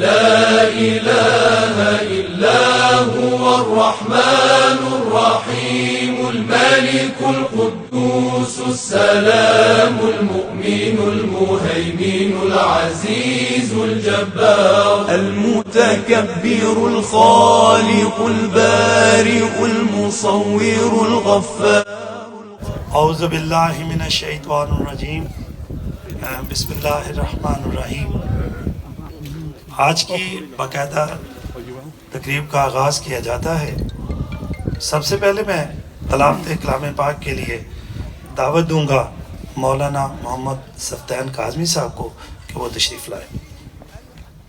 لا إله إلا هو الرحمن الرحيم الملك القدوس السلام المؤمن المهيمن العزيز الجبار المتكبر الخالق البارئ المصور الغفار. اعوذ باللہ من الشیطان الرجیم. بسم اللہ الرحمن الرحیم. آج کی باقاعدہ تقریب کا آغاز کیا جاتا ہے. سب سے پہلے میں تلاوت کلام پاک کے لیے دعوت دوں گا مولانا محمد سفتین کاظمی صاحب کو کہ وہ تشریف لائیں.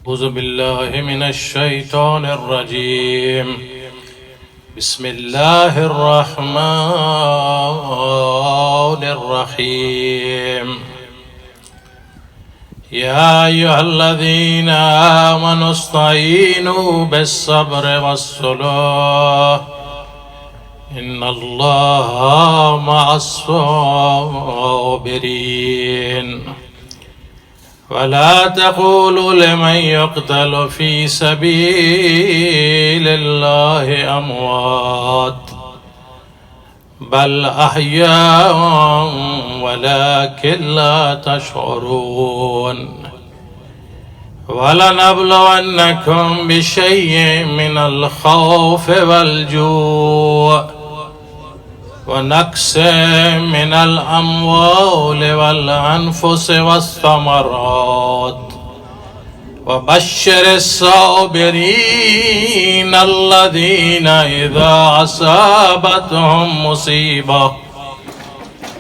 اعوذ باللہ من الشیطان الرجیم. بسم اللہ الرحمن الرحیم. یا ایھا الذین آمنوا استعینوا بالصبر والصلاة ان اللہ مع الصابرین. ولا تقولوا لمن يقتل في سبيل الله أموات بل أحياء ولكن لا تشعرون. ولنبلونكم بشيء من الخوف والجوع ونقص من الأموال والأنفس والثمرات وبشر الصابرين الذين إذا أصابتهم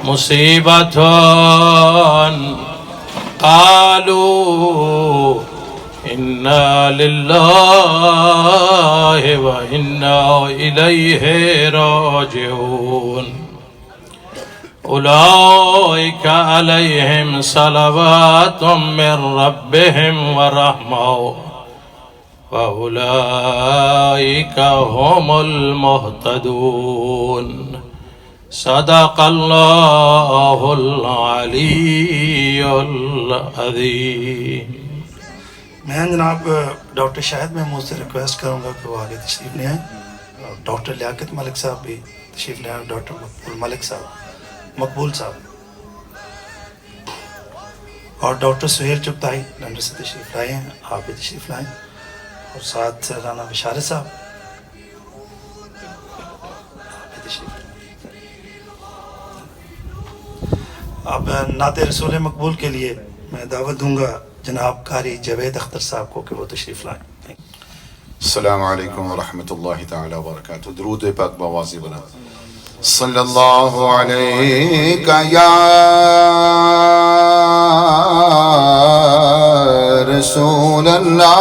مصيبة قالوا إنا لله وإنا إليه راجعون. أولئك عليهم صلوات من ربهم ورحمة وأولئك هم المهتدون. صدق الله العلي العظيم. میں جناب ڈاکٹر شاہد محمود سے ریکویسٹ کروں گا کہ وہ آگے تشریف لے آئیں. ڈاکٹر لیاقت ملک صاحب بھی تشریف لے آئیں. ڈاکٹر مقبول صاحب اور ڈاکٹر سہیل چغتائی لندن سے تشریف لائے ہیں. آپ بھی تشریف لائیں. اور ساتھ رانا بشارت صاحب آپ بھی تشریف لائیں. اب نعت رسول مقبول کے لیے میں دعوت دوں گا جناب قاری جاوید اختر صاحب کو کہ وہ تشریف لائیں. السلام علیکم ورحمۃ اللہ تعالی وبرکاتہ. درود پاک بآواز بلند. صلی اللہ علیہ یا رسول اللہ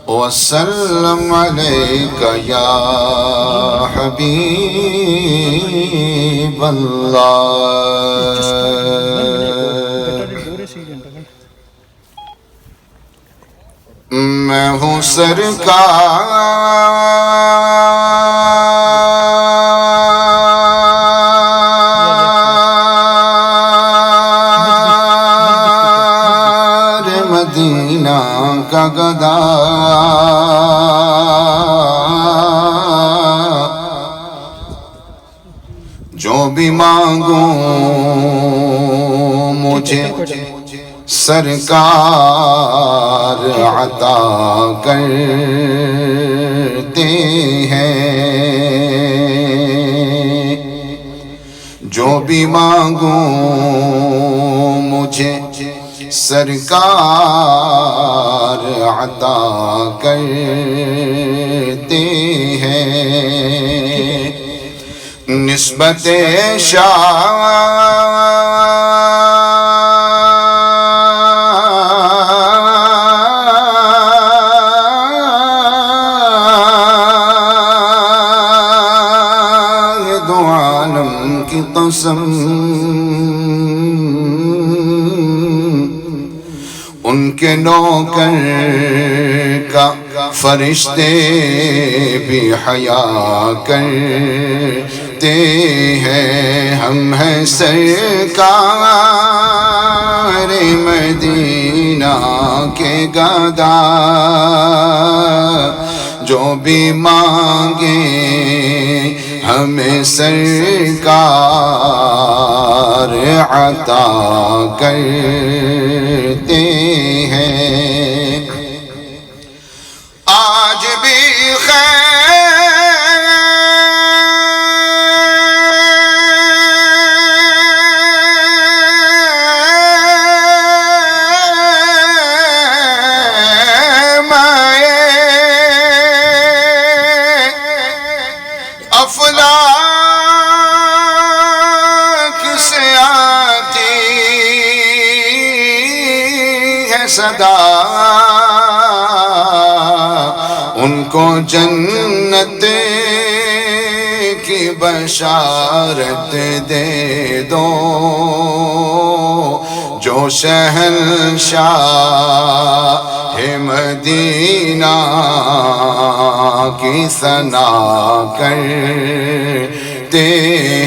وسلم علیک یا حبیب اللہ. میں ہوں سرکار مدینہ کا گدا. جو بھی مانگوں مجھے سرکار عطا کرتے ہیں. جو بھی مانگوں مجھے سرکار عطا کرتے ہیں. نسبت قسم ان کے نوکر کا فرشتے بھی حیا کرتے ہیں. ہم ہیں سرکار گدا جو بھی مانگے ہمیں سرکار عطا کرتے ہیں آج بھی صدا ان کو جنت کی بشارت دے دو جو شہنشاہ مدینہ کی ثنا کرتے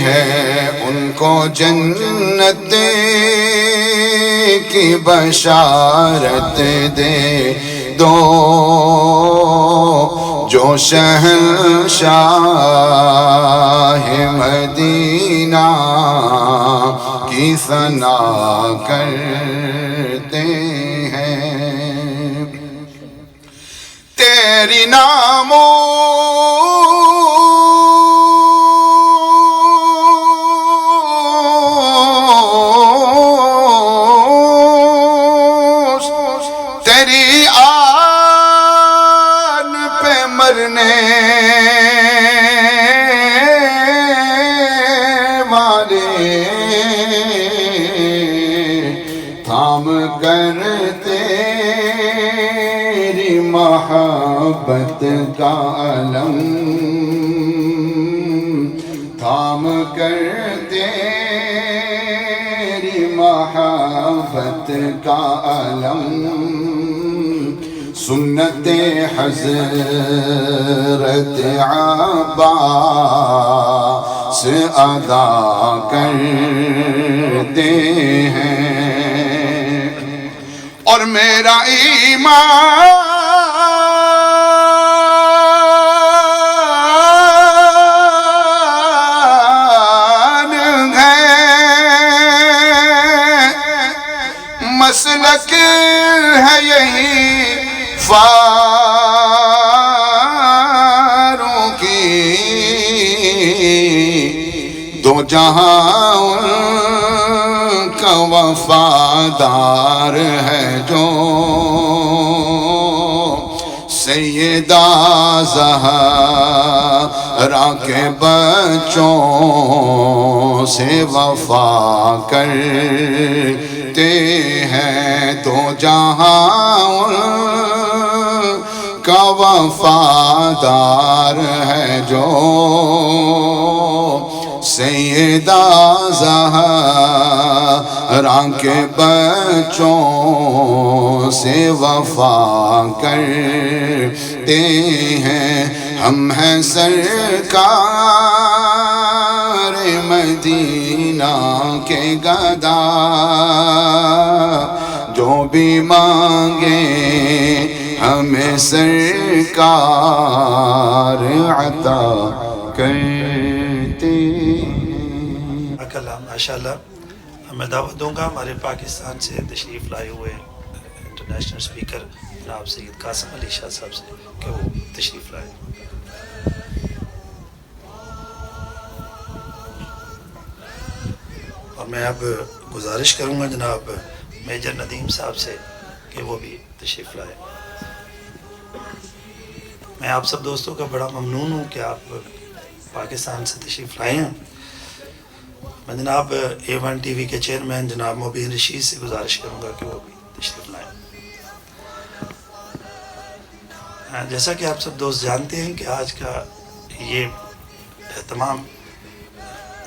ہیں ان کو جنت کی بشارت دے دو جو شہنشاہ مدینہ کی ثنا کرتے ہیں تیری ناموں تھام کر تیری محبت کا علم تھام کر تیری محبت کا علم سنت حضرت عباس ادا کرتے ہیں اور میرا ایمان ہے مسلک ہے یہی فاروقی دو جہاں کا وفادار ہے جو سیدہ زہرا کے بچوں سے وفا کرتے ہیں دو جہاں کا وفادار ہے جو سیدہ زہرا کے بچوں سے وفا کرتے ہیں ہم ہیں سرکار مدینہ کے گدا جو بھی مانگے ہمیں سرکار عطا کرتے کلام ماشاءاللہ میں دعوت دوں گا ہمارے پاکستان سے تشریف لائے ہوئے انٹرنیشنل اسپیکر جناب سید قاسم علی شاہ صاحب سے کہ وہ تشریف لائے اور میں اب گزارش کروں گا جناب میجر ندیم صاحب سے کہ وہ بھی تشریف لائے میں آپ سب دوستوں کا بڑا ممنون ہوں کہ آپ پاکستان سے تشریف لائے ہیں میں جناب A1 ٹی وی کے چیئرمین جناب مبین رشید سے گزارش کروں گا کہ وہ بھی تشریف لائیں جیسا کہ آپ سب دوست جانتے ہیں کہ آج کا یہ اہتمام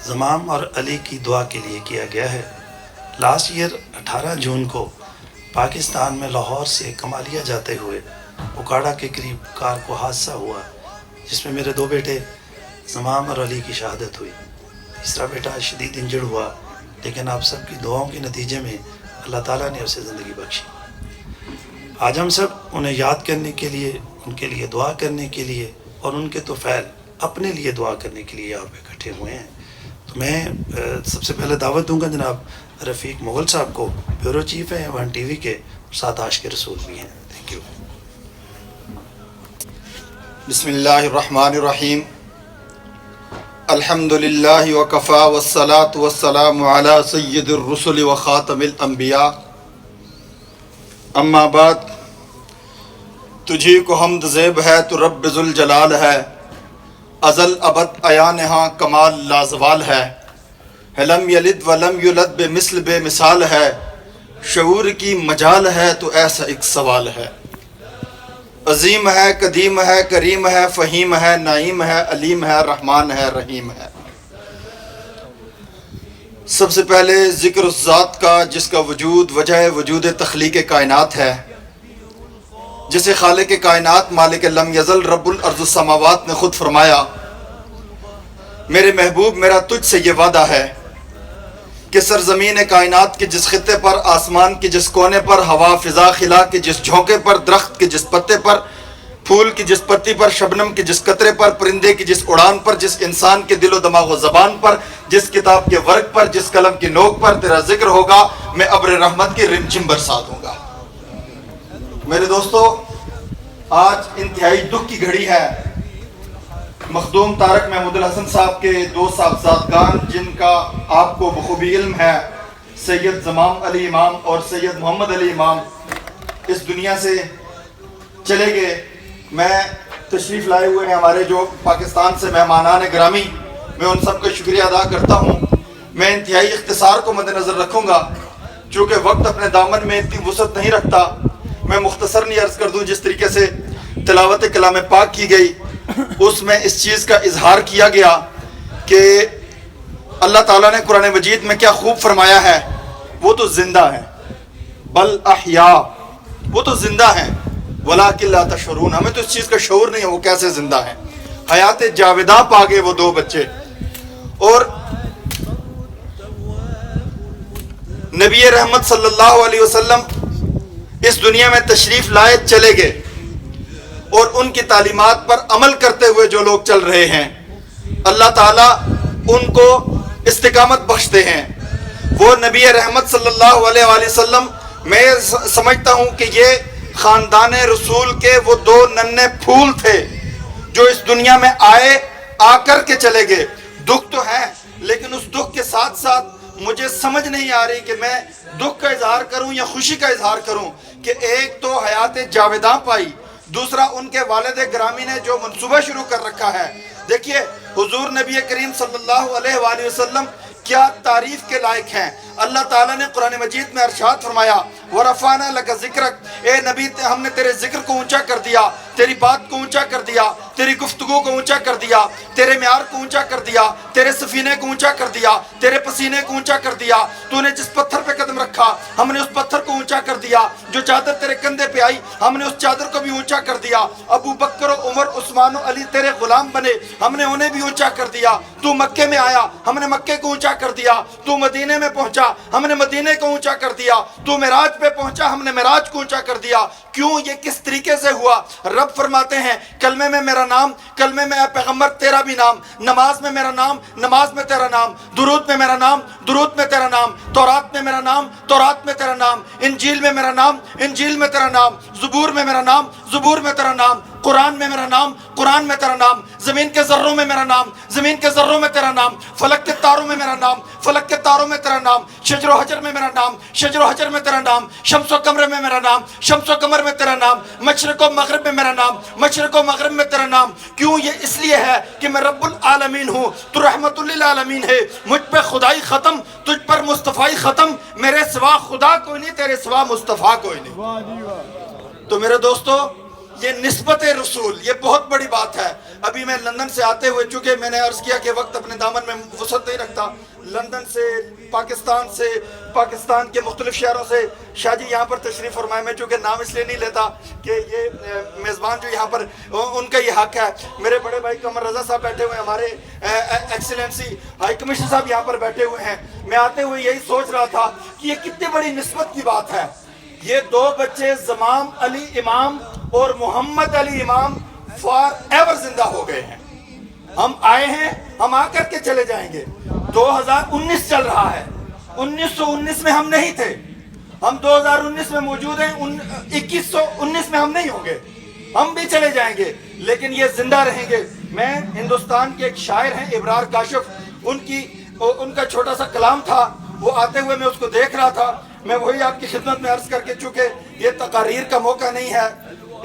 زمام اور علی کی دعا کے لیے کیا گیا ہے لاسٹ ایئر 18 جون کو پاکستان میں لاہور سے کمالیہ جاتے ہوئے اوکاڑا کے قریب کار کو حادثہ ہوا جس میں میرے 2 بیٹے زمام اور علی کی شہادت ہوئی تیسرا بیٹا شدید انجرڈ ہوا لیکن آپ سب کی دعاؤں کے نتیجے میں اللہ تعالیٰ نے اسے زندگی بخشی آج ہم سب انہیں یاد کرنے کے لیے، ان کے لیے دعا کرنے کے لیے اور ان کے توفیل اپنے لیے دعا کرنے کے لیے یہاں پہ اکٹھے ہوئے ہیں۔ تو میں سب سے پہلے دعوت دوں گا جناب رفیق مغل صاحب کو، بیورو چیف ہیں ون ٹی وی کے، ساتھ عاشق رسول بھی ہیں۔ Thank you. بسم اللہ الرحمن الرحیم، الحمد للہ وکفا والصلاة والسلام علی سید الرسل وخاتم الانبیاء، اما بعد، تجھی کو حمد زیب ہے تو رب ذوالجلال ہے، ازل ابد عیان ہاں کمال لازوال ہے، لم یلد ولم یولد بے مثل بے مثال ہے، شعور کی مجال ہے تو ایسا ایک سوال ہے، عظیم ہے قدیم ہے کریم ہے فہیم ہے نعیم ہے علیم ہے رحمان ہے رحیم ہے۔ سب سے پہلے ذکر اس ذات کا جس کا وجود وجہ وجود تخلیق کائنات ہے، جسے خالق کائنات مالک لم یزل رب الارض السماوات نے خود فرمایا، میرے محبوب میرا تجھ سے یہ وعدہ ہے کہ سرزمین کائنات کے جس خطے پر، آسمان کے جس کونے پر، ہوا فضا خلا کے جس جھونکے پر، درخت کے جس پتے پر، پھول کی جس پتی پر، شبنم کے جس قطرے پر، پرندے کی جس اڑان پر، جس انسان کے دل و دماغ و زبان پر، جس کتاب کے ورق پر، جس قلم کی نوک پر تیرا ذکر ہوگا، میں ابر رحمت کی رمجم برسا دوں گا۔ میرے دوستو، آج انتہائی دکھ کی گھڑی ہے۔ مخدوم طارق محمود-ال-حسن صاحب کے دو صاحبزادگان، جن کا آپ کو بخوبی علم ہے، سید زمام علی امام اور سید محمد علی امام، اس دنیا سے چلے گئے۔ میں تشریف لائے ہوئے ہیں ہمارے جو پاکستان سے مہمانان گرامی، میں ان سب کا شکریہ ادا کرتا ہوں۔ میں انتہائی اختصار کو مد نظر رکھوں گا، چونکہ وقت اپنے دامن میں اتنی وسعت نہیں رکھتا۔ میں مختصر نہیں عرض کر دوں، جس طریقے سے تلاوت کلام پاک کی گئی اس میں اس چیز کا اظہار کیا گیا کہ اللہ تعالیٰ نے قرآن مجید میں کیا خوب فرمایا ہے، وہ تو زندہ ہیں، بل احیاء، وہ تو زندہ ہیں، ولیکن لا تشعرون، ہمیں تو اس چیز کا شعور نہیں ہے وہ کیسے زندہ ہیں۔ حیات جاوداں پا گئے وہ دو بچے، اور نبی رحمت صلی اللہ علیہ وسلم اس دنیا میں تشریف لائے چلے گئے، اور ان کی تعلیمات پر عمل کرتے ہوئے جو لوگ چل رہے ہیں، اللہ تعالیٰ ان کو استقامت بخشتے ہیں۔ وہ نبی رحمت صلی اللہ علیہ وآلہ وسلم، میں سمجھتا ہوں کہ یہ خاندان رسول کے وہ دو ننھے پھول تھے جو اس دنیا میں آئے، آ کر کے چلے گئے۔ دکھ تو ہے، لیکن اس دکھ کے ساتھ ساتھ مجھے سمجھ نہیں آ رہی کہ میں دکھ کا اظہار کروں یا خوشی کا اظہار کروں، کہ ایک تو حیات جاوداں پائی، دوسرا ان کے والد گرامی نے جو منصوبہ شروع کر رکھا ہے۔ دیکھیے حضور نبی کریم صلی اللہ علیہ وآلہ وسلم کیا تعریف کے لائق ہیں۔ اللہ تعالیٰ نے قرآن مجید میں ارشاد فرمایا، وَرَفَعْنَا لَكَ ذِكْرَكَ، اے نبی ہم نے تیرے ذکر کو اونچا کر دیا، تیری بات کو اونچا کر دیا، تیری گفتگو کو اونچا کر دیا، تیرے معیار کو اونچا کر دیا، تیرے سفینے کو اونچا کر دیا، تیرے پسینے کو اونچا کر دیا۔ تو نے جس پتھر پہ قدم رکھا ہم نے اس پتھر کو اونچا کر دیا، جو چادر تیرے کندھے پہ آئی ہم نے اس چادر کو بھی اونچا کر دیا۔ ابو بکر و عمر عثمان و علی تیرے غلام بنے، ہم نے انہیں بھی اونچا کر دیا۔ تو مکے میں آیا ہم نے مکے کو اونچا کر دیا، تو مدینے میں پہنچا ہم نے مدینے کو اونچا کر دیا، تو معراج پہ پہنچا ہم نے معراج کو اونچا کر دیا۔ کیوں؟ یہ کس طریقے سے ہوا؟ رب فرماتے ہیں کلمے میں میرا نام، کلمے میں اے پیغمبر تیرا بھی نام، نماز میں میرا نام، نماز میں تیرا نام، درود میں میرا نام، درود میں تیرا نام، تورات میں میرا نام، تورات میں تیرا نام، انجیل میں میرا نام، انجیل میں تیرا نام، زبور میں میرا نام، زبور میں تیرا نام، قرآن میں میرا نام، قرآن میں تیرا نام، زمین کے ذروں میں میرا نام، زمین کے ذروں میں تیرا نام، فلک کے تاروں میں میرا نام، فلک کے تاروں میں تیرا نام، شجر و حجر میں میرا نام، شجر و حجر میں تیرا نام، شمس و قمر میں میرا نام، شمس و قمر میں تیرا نام، مشرق و مغرب میں میرا نام، مشرق و مغرب میں تیرا نام۔ کیوں؟ یہ اس لیے ہے کہ میں رب العالمین ہوں، تو رحمت للعالمین ہے، مجھ پہ خدائی ختم، تجھ پر مصطفیٰ ختم، میرے سوا خدا کوئی نہیں، تیرے سوا مصطفیٰ کوئی نہیں۔ تو میرے دوستو، یہ نسبت رسول یہ بہت بڑی بات ہے۔ ابھی میں لندن سے آتے ہوئے، چونکہ میں نے عرض کیا کہ وقت اپنے دامن میں وسعت نہیں رکھتا، لندن سے، پاکستان کے مختلف شہروں سے شاہ جی یہاں پر تشریف فرمائے۔ میں چونکہ نام اس لیے نہیں لیتا کہ یہ میزبان جو یہاں پر ان کا یہ حق ہے۔ میرے بڑے بھائی قمر رضا صاحب بیٹھے ہوئے ہیں، ہمارے ایکسیلنسی ہائی کمشنر صاحب یہاں پر بیٹھے ہوئے ہیں۔ میں آتے ہوئے یہی سوچ رہا تھا کہ یہ کتنی بڑی نسبت کی بات ہے یہ دو بچے زمام علی امام اور محمد علی امام فار ایور زندہ ہو گئے ہیں. ہم آئے ہیں, ہم آ کر کے چلے جائیں گے. 2019 چل رہا ہے, 1919 میں ہم نہیں تھے, ہم 2019 میں موجود ہیں, 2119 میں ہم نہیں ہوں گے, ہم بھی چلے جائیں گے, لیکن یہ زندہ رہیں گے. میں ہندوستان کے ایک شاعر ہیں ابرار کاشف, ان کا چھوٹا سا کلام تھا, وہ آتے ہوئے میں اس کو دیکھ رہا تھا, میں وہی آپ کی خدمت میں عرض کر کے, چونکہ یہ تقاریر کا موقع نہیں ہے,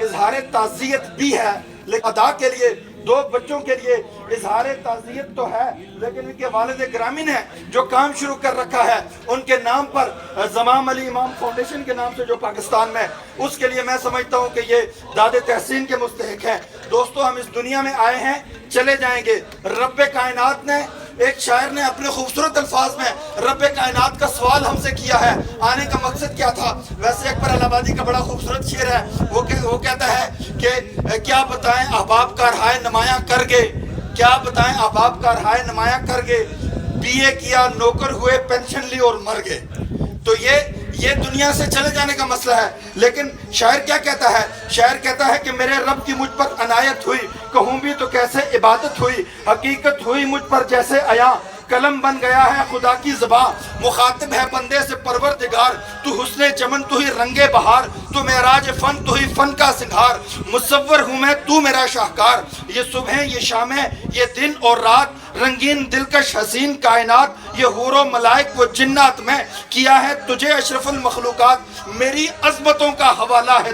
اظہار تعزیت بھی ہے, لیکن ادا کے لیے دو بچوں کے لیے اظہار تعزیت تو ہے, لیکن ان کے والد گرامی نے جو کام شروع کر رکھا ہے ان کے نام پر, زمام علی امام فاؤنڈیشن کے نام سے جو پاکستان میں, اس کے لیے میں سمجھتا ہوں کہ یہ داد تحسین کے مستحق ہیں. دوستو, ہم اس دنیا میں آئے ہیں, چلے جائیں گے. رب کائنات نے, ایک شاعر نے اپنے خوبصورت الفاظ میں رب کائنات کا سوال ہم سے کیا ہے, آنے کا مقصد کیا تھا. ویسے اکبر الہ آبادی کا بڑا خوبصورت شعر ہے, وہ کہتا ہے کہ کیا بتائیں احباب کا رہائے نمایاں کر گے, کیا بتائیں احباب کا رہائے نمایاں کر گے, BA کیا نوکر ہوئے پینشن لی اور مر گئے. تو یہ دنیا سے چلے جانے کا مسئلہ ہے. لیکن شاعر کیا کہتا ہے؟ شاعر کہتا ہے کہ میرے رب کی مجھ پر عنایت ہوئی, کہوں بھی تو کیسے عبادت ہوئی, حقیقت ہوئی مجھ پر جیسے عیاں, قلم بن گیا ہے خدا کی زبان, مخاطب ہے بندے سے پروردگار, تو حسن چمن تو ہی رنگ بہار, تو معراج فن تو ہی فن کا سنگھار, مصور ہوں میں تو میرا شاہکار, یہ صبح یہ شامیں یہ دن اور رات, رنگین دلکش حسین کائنات, یہ حور و ملائک و جنات میں, کیا ہے تجھے اشرف المخلوقات, میری عظمتوں کا حوالہ ہے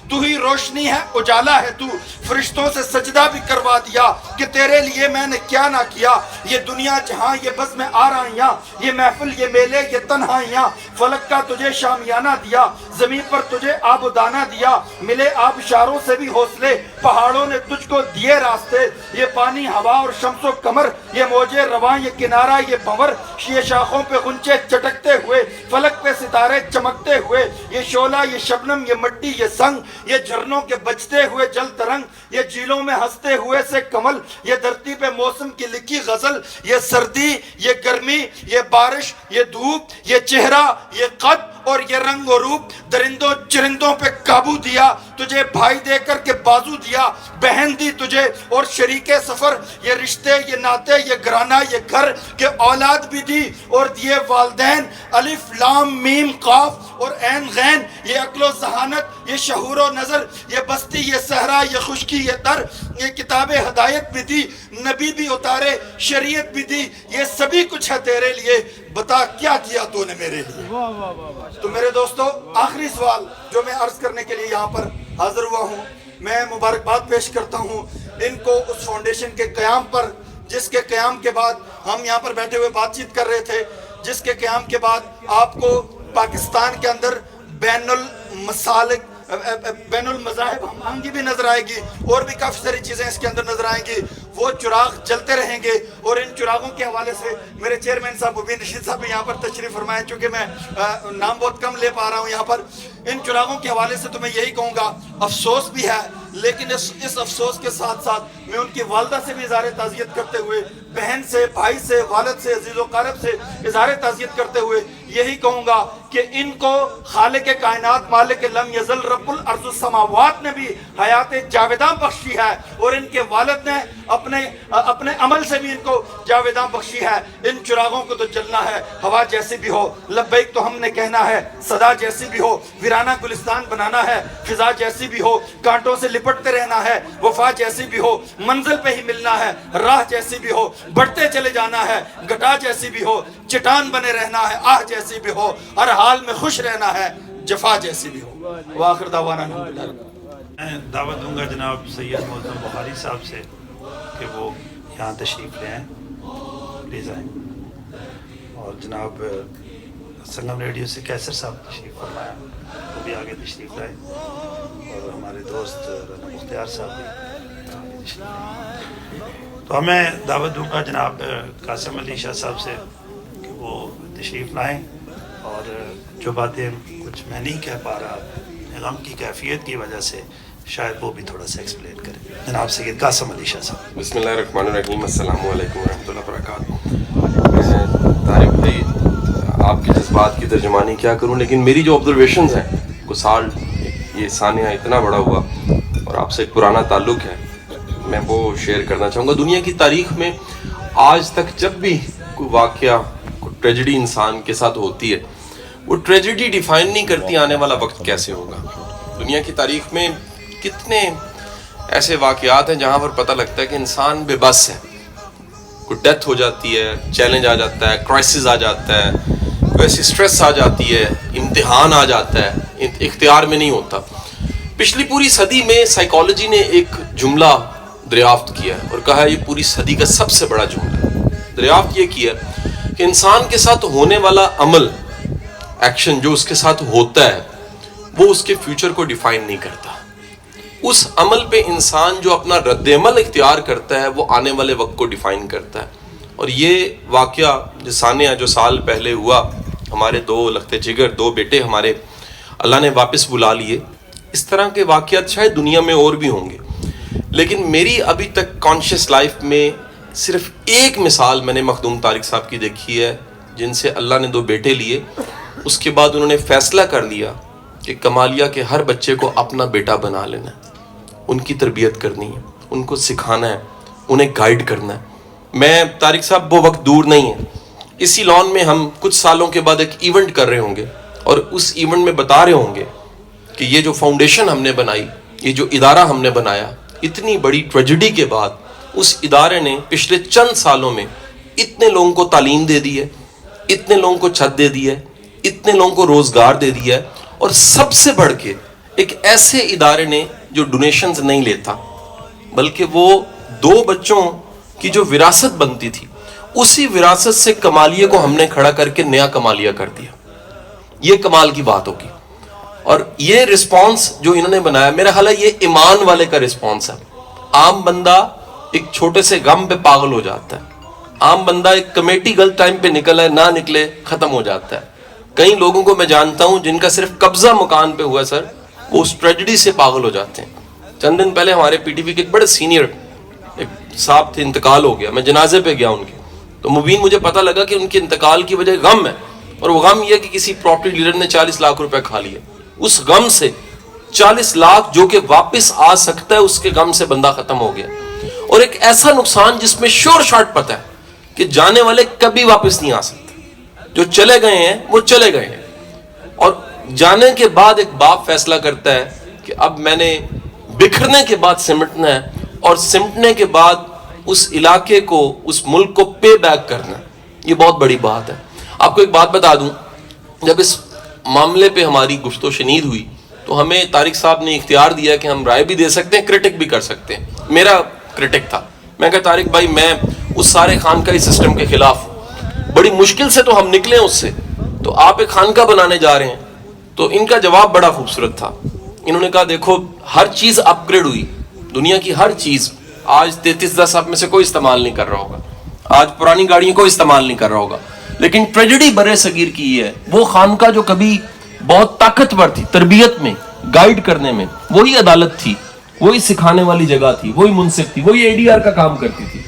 تو ہی روشنی ہے اجالا ہے, تو فرشتوں سے سجدہ بھی کروا دیا کہ تیرے لیے میں نے کیا نہ کیا, یہ دنیا جہاں یہ بس میں آ رہیاں, یہ محفل یہ میلے یہ تنہائیاں, فلک کا تجھے شامیانہ دیا, زمین پر تجھے آب و دانہ دیا, ملے آبشاروں سے بھی حوصلے, پہاڑوں نے تجھ کو دیے راستے, یہ پانی ہوا اور شمس و قمر, یہ موجے رواں یہ کنارہ یہ بھنور, یہ شاخوں پہ غنچے چٹکتے ہوئے, فلک پہ ستارے چمکتے ہوئے, یہ شعلہ یہ شبنم یہ مٹی یہ سنگ, یہ جھرنوں کے بجتے ہوئے جل ترنگ, یہ جھیلوں میں ہنستے ہوئے سے کمل, یہ دھرتی پہ موسم کی لکھی غزل, یہ سردی یہ گرمی یہ بارش یہ دھوپ, یہ چہرہ یہ قد اور یہ رنگ و روپ, درندوں چرندوں پہ قابو دیا, تجھے بھائی دے کر کے بازو دیا, بہن دی تجھے اور شریک سفر, یہ رشتے یہ ناتے یہ گھرانہ یہ گھر, کہ اولاد بھی دی اور دیے والدین, الف لام میم قاف اور عین غین, یہ عقل و ذہانت یہ شعور و نظر, یہ بستی یہ صحرا یہ خشکی یہ تر, یہ کتاب ہدایت بھی دی, نبی بھی اتارے شریعت بھی دی, یہ سبھی کچھ ہے تیرے لیے, بتا کیا کیا تو نے میرے لیے. تو میرے دوستو, آخری سوال جو میں عرض کرنے کے لیے یہاں پر حاضر ہوا ہوں, میں مبارکباد پیش کرتا ہوں ان کو اس فاؤنڈیشن کے قیام پر, جس کے قیام کے بعد ہم یہاں پر بیٹھے ہوئے بات چیت کر رہے تھے, جس کے قیام کے بعد آپ کو پاکستان کے اندر بین المسالک بین المذاہب ہم آہنگی بھی نظر آئے گی, اور بھی کافی ساری چیزیں اس کے اندر نظر آئیں گی. وہ چراغ جلتے رہیں گے, اور ان چراغوں کے حوالے سے میرے چیئرمین صاحب مبین رشید صاحب بھی یہاں پر تشریف فرمائیں, چونکہ میں نام بہت کم لے پا رہا ہوں یہاں پر. ان چراغوں کے حوالے سے تو میں یہی کہوں گا, افسوس بھی ہے, لیکن اس افسوس کے ساتھ ساتھ میں ان کی والدہ سے بھی اظہار تعزیت کرتے ہوئے, بہن سے, بھائی سے, والد سے, عزیز و قارب سے اظہار تعزیت کرتے ہوئے یہی کہوں گا کہ ان کو خالق کائنات مالک لم یزل رب الارض السماوات نے بھی حیات جاویداں بخشی ہے, اور ان کے والد نے اپنے عمل سے بھی ان کو جاویداں بخشی ہے. ان چراغوں کو تو جلنا ہے, ہوا جیسی بھی ہو لبیک تو ہم نے کہنا ہے, صدا جیسی بھی ہو ویرانہ گلستان بنانا ہے, فضا جیسی بھی ہو کانٹوں سے لپٹتے رہنا ہے, وفا جیسی بھی ہو منزل پہ ہی ملنا ہے, راہ جیسی بھی ہو بڑھتے چلے جانا ہے, گھٹا جیسی بھی ہو چٹان بنے رہنا ہے, آہ جیسی بھی ہو ہر حال میں خوش رہنا ہے, جفا جیسی بھی ہو. وآخر دعوانا الحمدللہ. میں دعوت دوں گا جناب سید معظم بخاری صاحب سے کہ وہ یہاں تشریف لے آئیں, پلیز آئیں. اور جناب سنگم ریڈیو سے کیسر صاحب تشریف فرمایا, وہ بھی آگے تشریف لائیں, اور ہمارے دوست رانا مختار صاحب بھی آگے تشریف لائیں. تو ہمیں دعوت دوں گا جناب قاسم علی شاہ صاحب سے کہ وہ تشریف لائیں, اور جو باتیں کچھ میں نہیں کہہ پا رہا غم کی کیفیت کی وجہ سے, شاید وہ بھی تھوڑا سا ایکسپلین کریں. جناب سید قاسم علی شاہ صاحب. بسم اللہ الرحمن الرحیم. السلام علیکم ورحمۃ اللہ وبرکاتہ. طارق بھائی, آپ کے جذبات کی ترجمانی کیا کروں, لیکن میری جو آبزرویشنز ہیں گسال یہ سانحہ اتنا بڑا ہوا اور آپ سے ایک پرانا تعلق ہے، میں وہ شیئر کرنا چاہوں گا. دنیا کی تاریخ میں آج تک جب بھی کوئی واقعہ، کوئی ٹریجڈی انسان کے ساتھ ہوتی ہے، وہ ٹریجڈی ڈیفائن نہیں کرتی آنے والا وقت کیسے ہوگا. دنیا کی تاریخ میں کتنے ایسے واقعات ہیں جہاں پر پتہ لگتا ہے کہ انسان بے بس ہے. کوئی ڈیتھ ہو جاتی ہے، چیلنج آ جاتا ہے، کرائسس آ جاتا ہے، کوئی ایسی سٹریس آ جاتی ہے، امتحان آ جاتا ہے، اختیار میں نہیں ہوتا. پچھلی پوری صدی میں سائیکالوجی نے ایک جملہ دریافت کیا ہے اور کہا ہے یہ پوری صدی کا سب سے بڑا جملہ ہے. دریافت یہ کیا کہ انسان کے ساتھ ہونے والا عمل، ایکشن جو اس کے ساتھ ہوتا ہے، وہ اس کے فیوچر کو ڈیفائن نہیں کرتا. اس عمل پہ انسان جو اپنا رد عمل اختیار کرتا ہے وہ آنے والے وقت کو ڈیفائن کرتا ہے. اور یہ واقعہ جو سانحہ جو سال پہلے ہوا، ہمارے 2 لختے جگر 2 بیٹے ہمارے اللہ نے واپس بلا لیے. اس طرح کے واقعات شاید دنیا میں اور بھی ہوں گے، لیکن میری ابھی تک کانشیس لائف میں صرف ایک مثال میں نے مخدوم طارق صاحب کی دیکھی ہے، جن سے اللہ نے 2 بیٹے لیے. اس کے بعد انہوں نے فیصلہ کر لیا کہ کمالیہ کے ہر بچے کو اپنا بیٹا بنا لینا ہے، ان کی تربیت کرنی ہے، ان کو سکھانا ہے، انہیں گائیڈ کرنا ہے. میں طارق صاحب وہ وقت دور نہیں ہے، اسی لان میں ہم کچھ سالوں کے بعد ایک ایونٹ کر رہے ہوں گے اور اس ایونٹ میں بتا رہے ہوں گے کہ یہ جو فاؤنڈیشن ہم نے بنائی، یہ جو ادارہ ہم نے بنایا، اتنی بڑی ٹریجڈی کے بعد اس ادارے نے پچھلے چند سالوں میں اتنے لوگوں کو تعلیم دے دی ہے، اتنے لوگوں کو چھت دے دی ہے، اتنے لوگوں کو روزگار دے دیا ہے. اور سب سے بڑھ کے ایک ایسے ادارے نے جو ڈونیشنز نہیں لیتا، بلکہ وہ 2 بچوں کی جو وراثت بنتی تھی، اسی وراثت سے کمالیے کو ہم نے کھڑا کر کے نیا کمالیہ کر دیا. یہ کمال کی بات ہوگی. اور یہ رسپانس جو انہوں نے بنایا، میرا خیال ہے یہ ایمان والے کا رسپانس ہے. عام بندہ ایک چھوٹے سے غم پہ پاگل ہو جاتا ہے، عام بندہ ایک کمیٹی غلط ٹائم پہ نکلا ہے، نہ نکلے ختم ہو جاتا ہے. کئی لوگوں کو میں جانتا ہوں جن کا صرف قبضہ مکان پہ ہوا سر، وہ اس ٹریجڈی سے پاگل ہو جاتے ہیں. چند دن پہلے ہمارے پی ٹی وی کے ایک بڑے سینئر ایک صاحب تھے، انتقال ہو گیا. میں جنازے پہ گیا ان کے، تو مبین مجھے پتہ لگا کہ ان کے انتقال کی وجہ غم ہے، اور وہ غم یہ کہ کسی پراپرٹی ڈیلر نے 40 لاکھ روپے کھا لیے. اس غم سے 40 لاکھ جو کہ واپس آ سکتا ہے، اس کے غم سے بندہ ختم ہو گیا. اور ایک ایسا نقصان جس میں شور شارٹ پتہ ہے کہ جانے والے کبھی واپس نہیں آ سکتے. جو چلے گئے ہیں وہ چلے گئے ہیں. اور جانے کے بعد ایک باپ فیصلہ کرتا ہے کہ اب میں نے بکھرنے کے بعد سمٹنا ہے، اور سمٹنے کے بعد اس علاقے کو، اس ملک کو پے بیک کرنا ہے. یہ بہت بڑی بات ہے. آپ کو ایک بات بتا دوں، جب اس معاملے پہ ہماری گفت و شنید ہوئی تو ہمیں طارق صاحب نے اختیار دیا کہ ہم رائے بھی دے سکتے ہیں، کرٹک بھی کر سکتے ہیں. میرا کرٹک تھا. میں کہا طارق بھائی میں اس سارے خانقاہی سسٹم کے خلاف ہوں، بڑی مشکل سے تو ہم نکلے اس سے، تو آپ ایک خانقاہ بنانے جا رہے ہیں. تو ان کا جواب بڑا خوبصورت تھا. انہوں نے کہا دیکھو ہر چیز اپ گریڈ ہوئی، دنیا کی ہر چیز. آج 3310 آپ میں سے کوئی استعمال نہیں کر رہا ہوگا، آج پرانی گاڑیوں کو استعمال نہیں کر رہا ہوگا، لیکن ٹریجڈی برے صغیر کی یہ ہے، وہ خانقاہ جو کبھی بہت طاقتور تھی تربیت میں، گائیڈ کرنے میں، وہی عدالت تھی، وہی سکھانے والی جگہ تھی، وہی منصف تھی، وہی ADR کا کام کرتی تھی.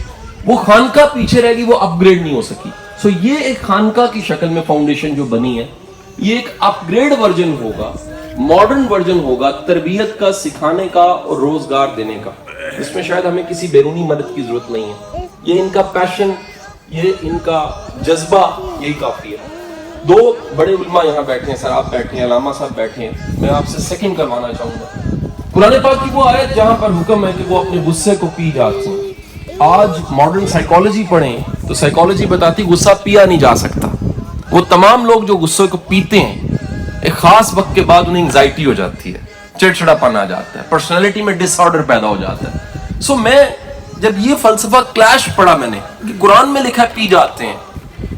وہ خانقاہ پیچھے رہ گئی، وہ اپ گریڈ نہیں ہو سکی. سو یہ ایک خانقاہ کی شکل میں فاؤنڈیشن جو بنی ہے، یہ ایک اپ گریڈ ورژن ہوگا، ماڈرن ورژن ہوگا تربیت کا، سکھانے کا اور روزگار دینے کا. اس میں شاید ہمیں کسی بیرونی مدد کی ضرورت نہیں ہے. یہ ان کا پیشن، یہ ان کا جذبہ، یہی کافی ہے. 2 بڑے علماء یہاں بیٹھے ہیں، سر آپ بیٹھے ہیں، علامہ صاحب بیٹھے ہیں. میں آپ سے سیکنڈ کروانا چاہوں گا قرآن پاک کی وہ آیت جہاں پر حکم ہے کہ وہ اپنے غصے کو پی جاتے ہیں. آج ماڈرن سائیکالوجی پڑھیں تو سائیکالوجی بتاتی غصہ پیا نہیں جا سکتا. وہ تمام لوگ جو غصے کو پیتے ہیں، ایک خاص وقت کے بعد انہیں انگزائٹی ہو جاتی ہے، چڑچڑاپن آ جاتا ہے، پرسنالٹی میں ڈس آرڈر پیدا ہو جاتا ہے. سو میں جب یہ فلسفہ کلیش پڑھا میں نے کہ قرآن میں لکھا ہے پی جاتے ہیں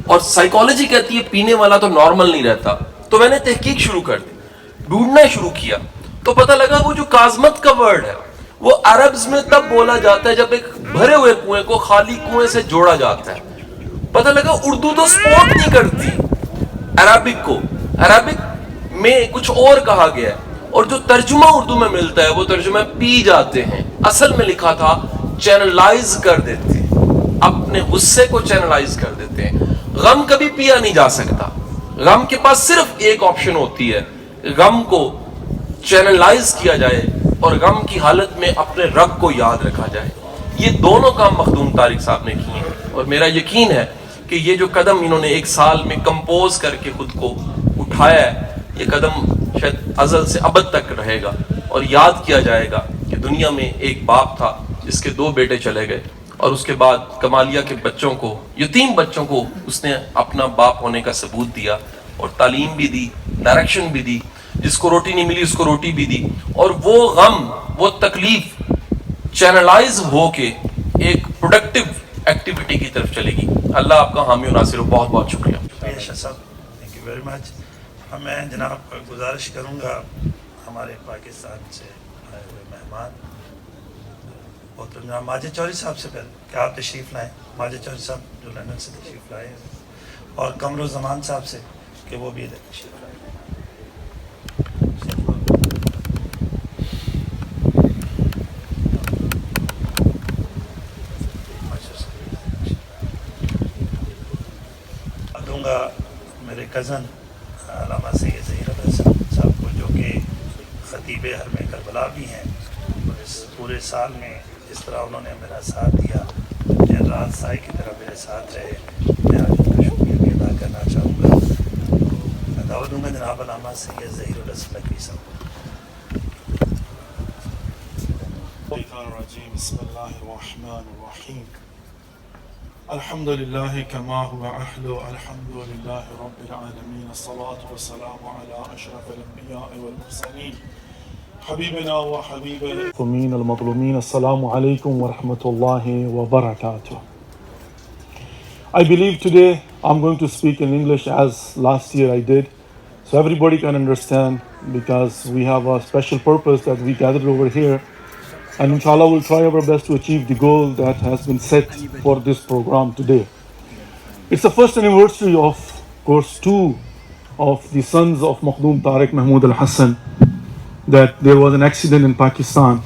اور سائیکالوجی کہتی ہے پینے والا تو نارمل نہیں رہتا، تو میں نے تحقیق شروع کر دی، ڈھونڈنا شروع کیا. تو پتہ لگا وہ جو کازمت کا ورڈ ہے وہ عربز میں تب بولا جاتا ہے جب ایک بھرے ہوئے کنویں کو خالی کنویں سے جوڑا جاتا ہے. پتہ لگا اردو تو سپورٹ نہیں کرتی عربک کو، عربک میں کچھ اور کہا گیا ہے، اور جو ترجمہ اردو میں ملتا ہے وہ ترجمہ پی جاتے ہیں. اصل میں لکھا تھا چینلائز کر دیتے ہیں، اپنے غصے کو چینلائز کر دیتے ہیں. غم کبھی پیا نہیں جا سکتا. غم کے پاس صرف ایک آپشن ہوتی ہے، غم کو چینلائز کیا جائے اور غم کی حالت میں اپنے رب کو یاد رکھا جائے. یہ دونوں کام مخدوم طارق صاحب نے کیے ہیں, اور میرا یقین ہے کہ یہ جو قدم انہوں نے ایک سال میں کمپوز کر کے خود کو اٹھایا ہے, یہ قدم شاید ازل سے ابد تک رہے گا, اور یاد کیا جائے گا کہ دنیا میں ایک باپ تھا جس کے 2 بیٹے چلے گئے, اور اس کے بعد کمالیہ کے بچوں کو, یتیم بچوں کو اس نے اپنا باپ ہونے کا ثبوت دیا, اور تعلیم بھی دی, ڈائریکشن بھی دی, جس کو روٹی نہیں ملی اس کو روٹی بھی دی, اور وہ غم, وہ تکلیف چینلائز ہو کے ایک پروڈکٹیو ایکٹیویٹی کی طرف چلے گی. اللہ آپ کا حامی و ناصر ہو. بہت بہت شکریہ. شکریہ شاہ صاحب, تھینک یو ویری مچ. میں جناب کو گزارش کروں گا ہمارے پاکستان سے آئے ہوئے مہمان اور جناب ماجد چوہدری صاحب سے پہلے کہ آپ تشریف لائیں, ماجد چوہدری صاحب جو لندن سے تشریف لائے, اور قمر زمان صاحب سے کہ وہ بھی ادھر تشریف لائیں. دوں گا میرے کزن علامہ سید ظہیر صاحب کو, جو کہ خطیب حرم کربلا بھی ہیں, اور اس پورے سال میں جس طرح انہوں نے میرا ساتھ دیا, رات سائے کی طرح میرے ساتھ رہے, میں آج ان کا شکریہ بھی ادا کرنا چاہوں گا. میں دعوت دوں گا جناب علامہ سید ظہیر الحسن صاحب. بسم اللہ الرحمن الرحیم. الحمد لله كما هو أهله, الحمد لله رب العالمين, الصلاة والسلام على أشرف الأنبياء والمرسلين, حبيبنا وحبيب المظلومين المظلومين. السلام عليكم ورحمة الله وبركاته. I believe today I'm going to speak in English as last year I did, so everybody can understand, because we have a special purpose that we gathered over here. And inshallah we'll try our best to achieve the goal that has been set for this program today. It's the first anniversary of course 2 of the sons of Makhdoom Tariq Mahmood-UL-Hassan, that there was an accident in Pakistan.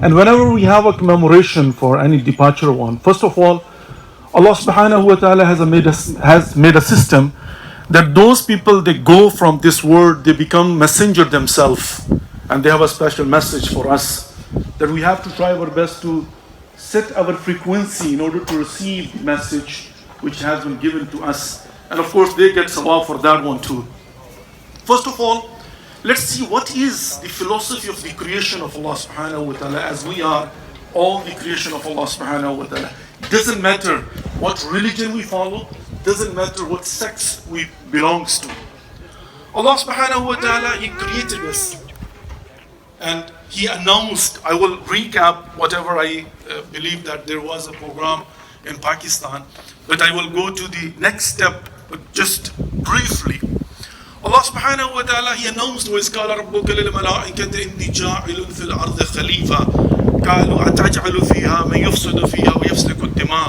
And whenever we have a commemoration for any departure one, first of all, Allah subhanahu wa ta'ala has made a system that those people, they go from this world, they become messenger themselves, and they have a special message for us, that we have to try our best to set our frequency in order to receive the message which has been given to us. And of course they get sawab for that one too. First of all, let's see what is the philosophy of the creation of Allah subhanahu wa ta'ala, as we are all the creation of Allah subhanahu wa ta'ala. It doesn't matter what religion we follow, doesn't matter what sex we belongs to. Allah subhanahu wa ta'ala, He created us. And He announced, I will recap whatever I believe that there was a program in Pakistan, but I will go to the next step, but just briefly. Allah subhanahu wa ta'ala, He announced, وَإِذْ قَالَ رَبُّكَ لِلْمَلَائِكَةِ إِنِّي جَاعِلٌ فِي الْأَرْضِ خَلِيفَةً قَالُوا أَتَجْعَلُ فِيهَا مَن يُفْسِدُ فِيهَا وَيَسْفِكُ الدِّمَاءَ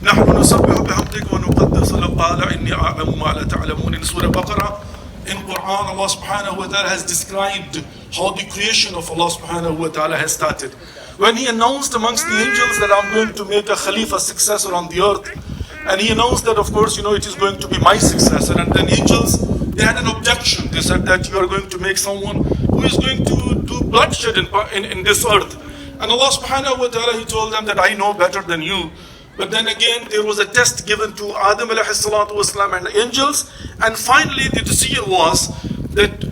نَحْنُ نُسَبِّحُ بِحَمْدِكَ وَنُقَدِّسُ لَكَ قَالَ إِنِّي أَعْلَمُ مَا لَا تَعْلَمُونَ. In Surah Baqarah, in Quran, Allah subhanahu wa ta'ala has described how the creation of Allah subhanahu wa ta'ala has started. When He announced amongst the angels that I'm going to make a Khalifa successor on the earth, and He announced that of course, it is going to be my successor, and then angels, they had an objection. They said that you are going to make someone who is going to do bloodshed in this earth. And Allah subhanahu wa ta'ala, He told them that I know better than you. But then again, there was a test given to Adam alayhi salatu wasalam and the angels. And finally, the decision was that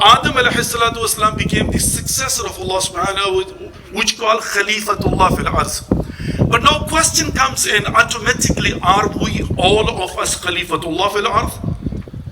Adam alayhi salatu wasalam became the successor of Allah subhanahu wa ta'ala, which called Khalifatullah fil Arz. But now question comes in, automatically are we all of us Khalifatullah fil Arz?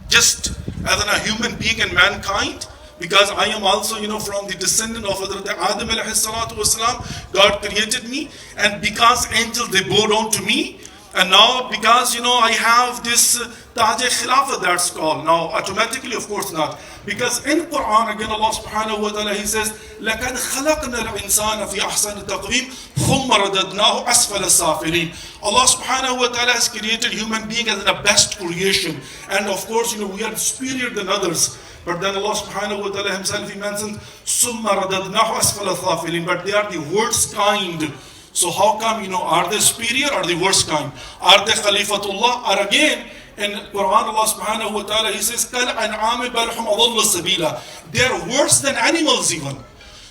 Just as a human being and mankind? Because I am also, from the descendant of Adam alayhi salatu wasalam, God created me, and because angels, they bow down to me, and now because, I have this Taj Khilafah that's called, now automatically, of course not. Because in Quran, again, Allah subhanahu wa ta'ala, He says, لَقَدْ خَلَقْنَا الْإِنسَانَ فِي أَحْسَنِ تَقْوِيمٍ ثُمَّ رَدَدْنَاهُ أَسْفَلَ السَّافِلِينَ. Allah subhanahu wa ta'ala has created human being as the best creation. And of course, we are superior than others. But then Allah subhanahu wa ta'ala Himself, He mentioned, ثُمَّ رَدَدْنَاهُ أَسْفَلَ السَّافِلِينَ. But they are the worst kind. So how come, are they superior or the worst kind? Are they Khalifatullah? Or again, in Quran, Allah subhanahu wa ta'ala, He says, كَالْأَنْعَامِ بَلْ هُمْ أَضَلُّ السَّبِيلَ. They are worse than animals even.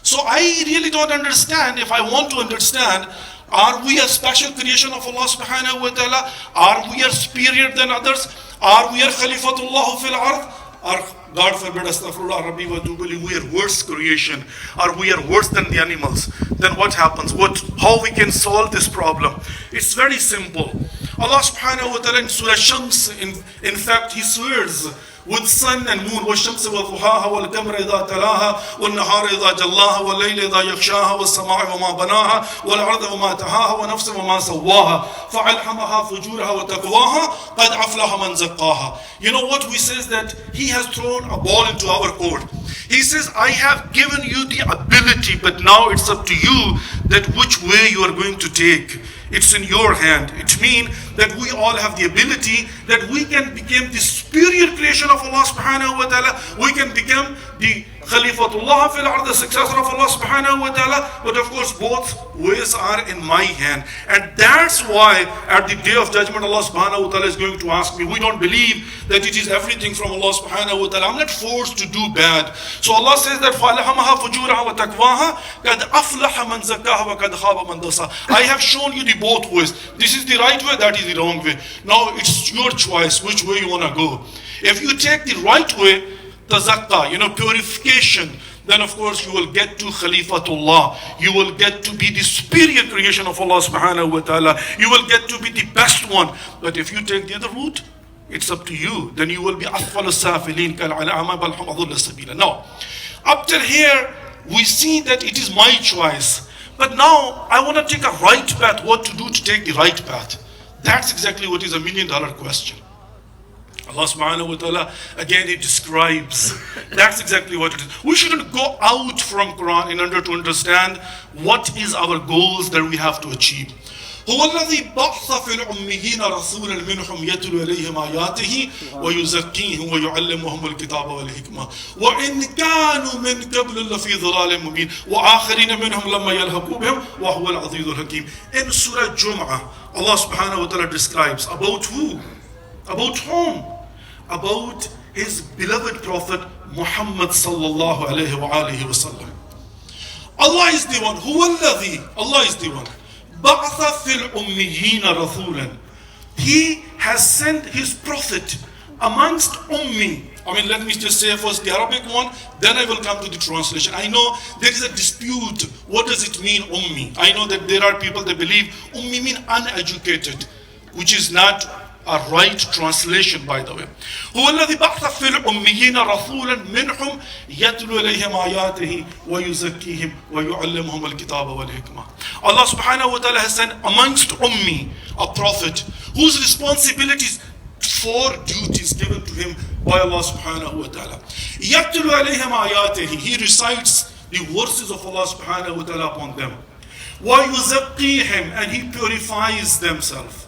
So I really don't understand. If I want to understand, are we a special creation of Allah subhanahu wa ta'ala? Are we are superior than others? Are we are Khalifatullah fil ard? Or God forbid, astaghfirullah rabbi wa dubali, we are worse creation, or we are worse than the animals? Then what happens? How we can solve this problem? It's very simple. Allah subhanahu wa ta'ala in Surah Shams, in fact, He swears with sun and moon, وَالشَّمْسِ وَضُحَاهَا وَالْقَمَرِ إِذَا تَلَاهَا وَالنَّهَارِ إِذَا جَلَّاهَا وَاللَّيْلِ إِذَا يَغْشَاهَا وَالسَّمَاءِ وَمَا بَنَاهَا وَالْأَرْضِ وَمَا طَحَاهَا وَنَفْسٍ وَمَا سَوَّاهَا فَأَلْهَمَهَا فُجُورَهَا وَتَقْوَاهَا قَدْ أَفْلَحَ مَنْ زَكَّاهَا. You know what we says, that He has thrown a ball into our court. He says, I have given you the ability, but now it's up to you that which way you are going to take. It's in your hand. It means that we all have the ability that we can become the superior creation of Allah subhanahu wa ta'ala. We can become the Khalifatullah fil ard, the successor of Allah subhanahu wa ta'ala. But of course, both ways are in my hand. And that's why at the day of judgment, Allah subhanahu wa ta'ala is going to ask me. We don't believe that it is everything from Allah subhanahu wa ta'ala. I'm not forced to do bad. So Allah says that فَأَلْهَمَهَا فُجُورَهَا وَتَقْوَاهَا قَدْ أَفْلَحَ مَنْ زَكَّاهَا وَقَدْ خَابَ مَنْ دَسَّاهَا. I have shown you the both ways. This is the right way, that is the wrong way. Now it's your choice which way you want to go. If you take the right way, tazakka, purification, then of course you will get to Khalifatullah. You will get to be the superior creation of Allah subhanahu wa ta'ala. You will get to be the best one. But if you take the other route, it's up to you. Then you will be أَطْفَلُ السَّافِلِينَ كَالْعَلَامَ بَلْ هُمْ أَضَلُّ السَّبِيلَ. Now, up till here, we see that it is my choice. But now, I want to take a right path. What to do to take the right path? That's exactly what is $1 million question. Allah subhanahu wa ta'ala, again, He describes. That's exactly what it is. We shouldn't go out from Quran in order to understand what is our goals that we have to achieve. هو الذي بعث في الأميين رسولا منهم يتلو عليهم آياته ويزكيهم ويعلمهم الكتاب والحكمة وإن كانوا من قبل لفي ضلال مبين وآخرين منهم لما يلحقوا بهم وهو العزيز الحكيم. In Surah Jum'ah, Allah subhanahu wa ta'ala describes about who? About whom? About His beloved Prophet Muhammad sallallahu alayhi wa alihi wa sallam. Allah is the one. هو الذي, Allah is the one. بَعْثَ فِي الْأُمِّيِّينَ رَسُولًا. He has sent His Prophet amongst Ummi. Let me just say first the Arabic one, then I will come to the translation. I know there is a dispute. What does it mean, Ummi? I know that there are people that believe Ummi mean uneducated, which is not a right translation, by the way. هو الذي بعث في الأميين رسولا منهم يتلو عليهم آياته ويزكيهم ويعلمهم الكتاب والحكمة. Allah subhanahu wa ta'ala has sent amongst Ummi a prophet whose responsibilities, 4 duties given to him by Allah subhanahu wa ta'ala. يتلو عليهم آياته, he recites the verses of Allah subhanahu wa ta'ala upon them. ويزكيهم, and he purifies themselves.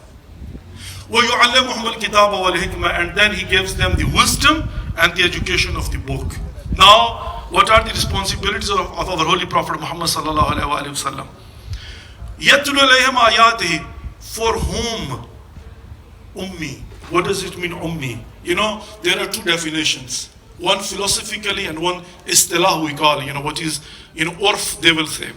وَيُعَلَّمُهُمُ الْكِتَابَ وَالْحِكْمَةَ, and then he gives them the wisdom and the education of the book. Now, what are the responsibilities of our Holy Prophet Muhammad sallallahu alayhi wa sallam? يَتْلُ عَلَيْهِمْ آيَاتِهِ, for whom? Ummi. What does it mean, Ummi? There are 2 definitions. One philosophically and one istilah we call, what is, urf they will say.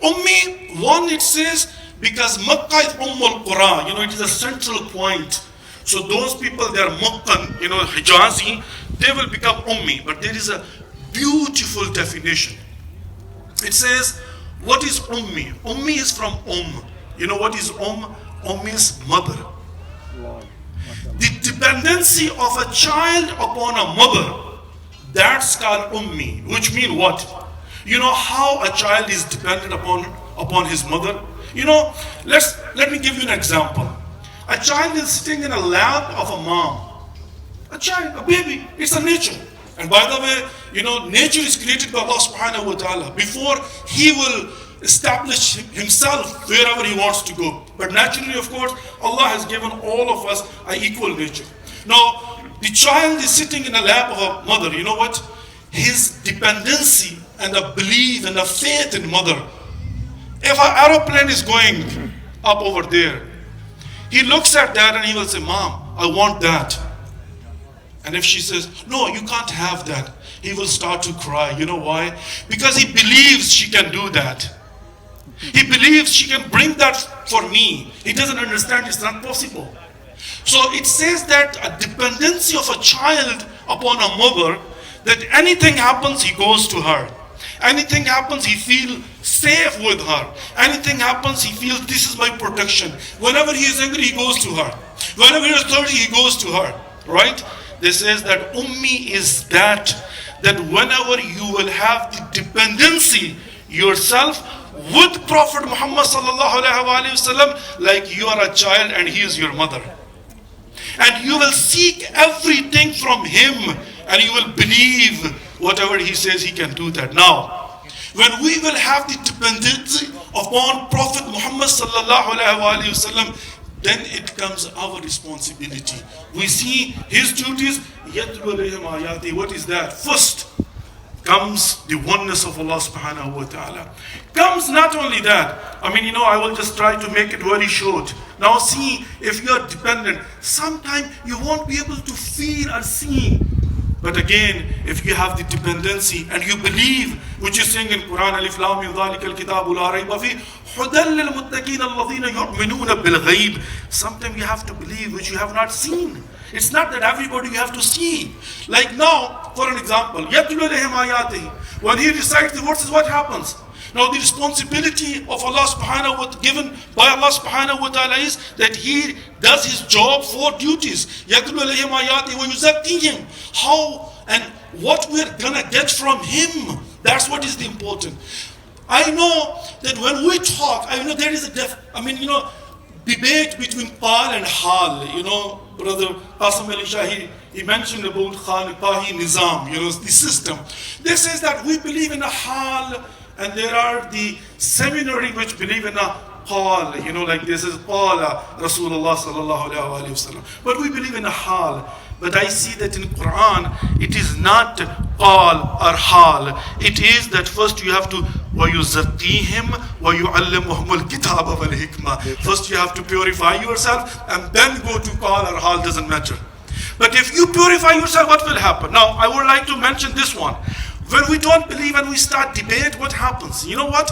Ummi, one it says, because Makkah is al-Qura, it is a central point. So those people, they are Makkan, Hijazi, they will become Ummi. But there is a beautiful definition. It says, what is Ummi? Ummi is from You know what is means mother. The dependency of a child upon a mother, that's called ummi, which means what? You know how a child is dependent upon his mother? Let me give you an example. A child is sitting in a lap of a mom. A child, a baby, it's a nature. And by the way, nature is created by Allah subhanahu wa ta'ala before he will establish himself wherever he wants to go. But naturally, of course, Allah has given all of us an equal nature. Now, the child is sitting in a lap of a mother. You know what? His dependency and a belief and a faith in mother. If an aeroplane is going up over there, he looks at that and he will say, Mom, I want that. And if she says, no, you can't have that, he will start to cry. You know why? Because he believes she can do that. He believes she can bring that for me. He doesn't understand it's not possible. So it says that a dependency of a child upon a mother, that anything happens, he goes to her. Anything happens, he feels safe with her. Anything happens, he feels this is my protection. Whenever he is angry, he goes to her. Whenever he is thirsty, he goes to her. Right? This says that ummi is that whenever you will have the dependency yourself with Prophet Muhammad sallallahu alaihi wasallam, like you are a child and he is your mother. And you will seek everything from him, and you will believe whatever he says, he can do that. Now, when we will have the dependency upon Prophet Muhammad sallallahu alaihi wasallam, then it comes our responsibility. We see his duties. What is that? First comes the oneness of Allah subhanahu wa ta'ala. Comes not only that, I will just try to make it very short. Now see, if you are dependent, sometimes you won't be able to feel or see. But again, if you have the dependency and you believe, which is saying in Quran, Alif Lam Mim Dhalikal Kitabu La Rayba Fi Hudal lil Muttaqin Alladhina Yu'minuna Bil Ghaib. Sometimes you have to believe which you have not seen. It's not that everybody you have to see. Like now, for an example, Yatlu alayhim ayatihi. When he recites the verses, what happens? Now the responsibility of Allah subhanahu wa ta'ala, given by Allah subhanahu wa ta'ala, is that he does his job, 4 duties. Yatlu alayhim ayatihi wa yuzakkihim. How and what we're gonna get from him, that's what is the important. I know that when we talk, I know there is a debate between Qal and Hal. Brother Qasim Ali Shahi, he mentioned about Khaliqahi Nizam, the system. This is that we believe in a Hal, and there are the seminary which believe in a Qal, like this is Qala Rasulullah sallallahu alayhi wa sallam. But we believe in a Hal. But I see that in Quran, it is not Qal or Hal. It is that first you have to وَيُزَكِّيهِمْ وَيُعَلِّمُهُمُ الْكِتَابَ وَالْحِكْمَةِ. First you have to purify yourself and then go to Qal or Hal, doesn't matter. But if you purify yourself, what will happen? Now, I would like to mention this one. When we don't believe and we start debate, what happens? You know what?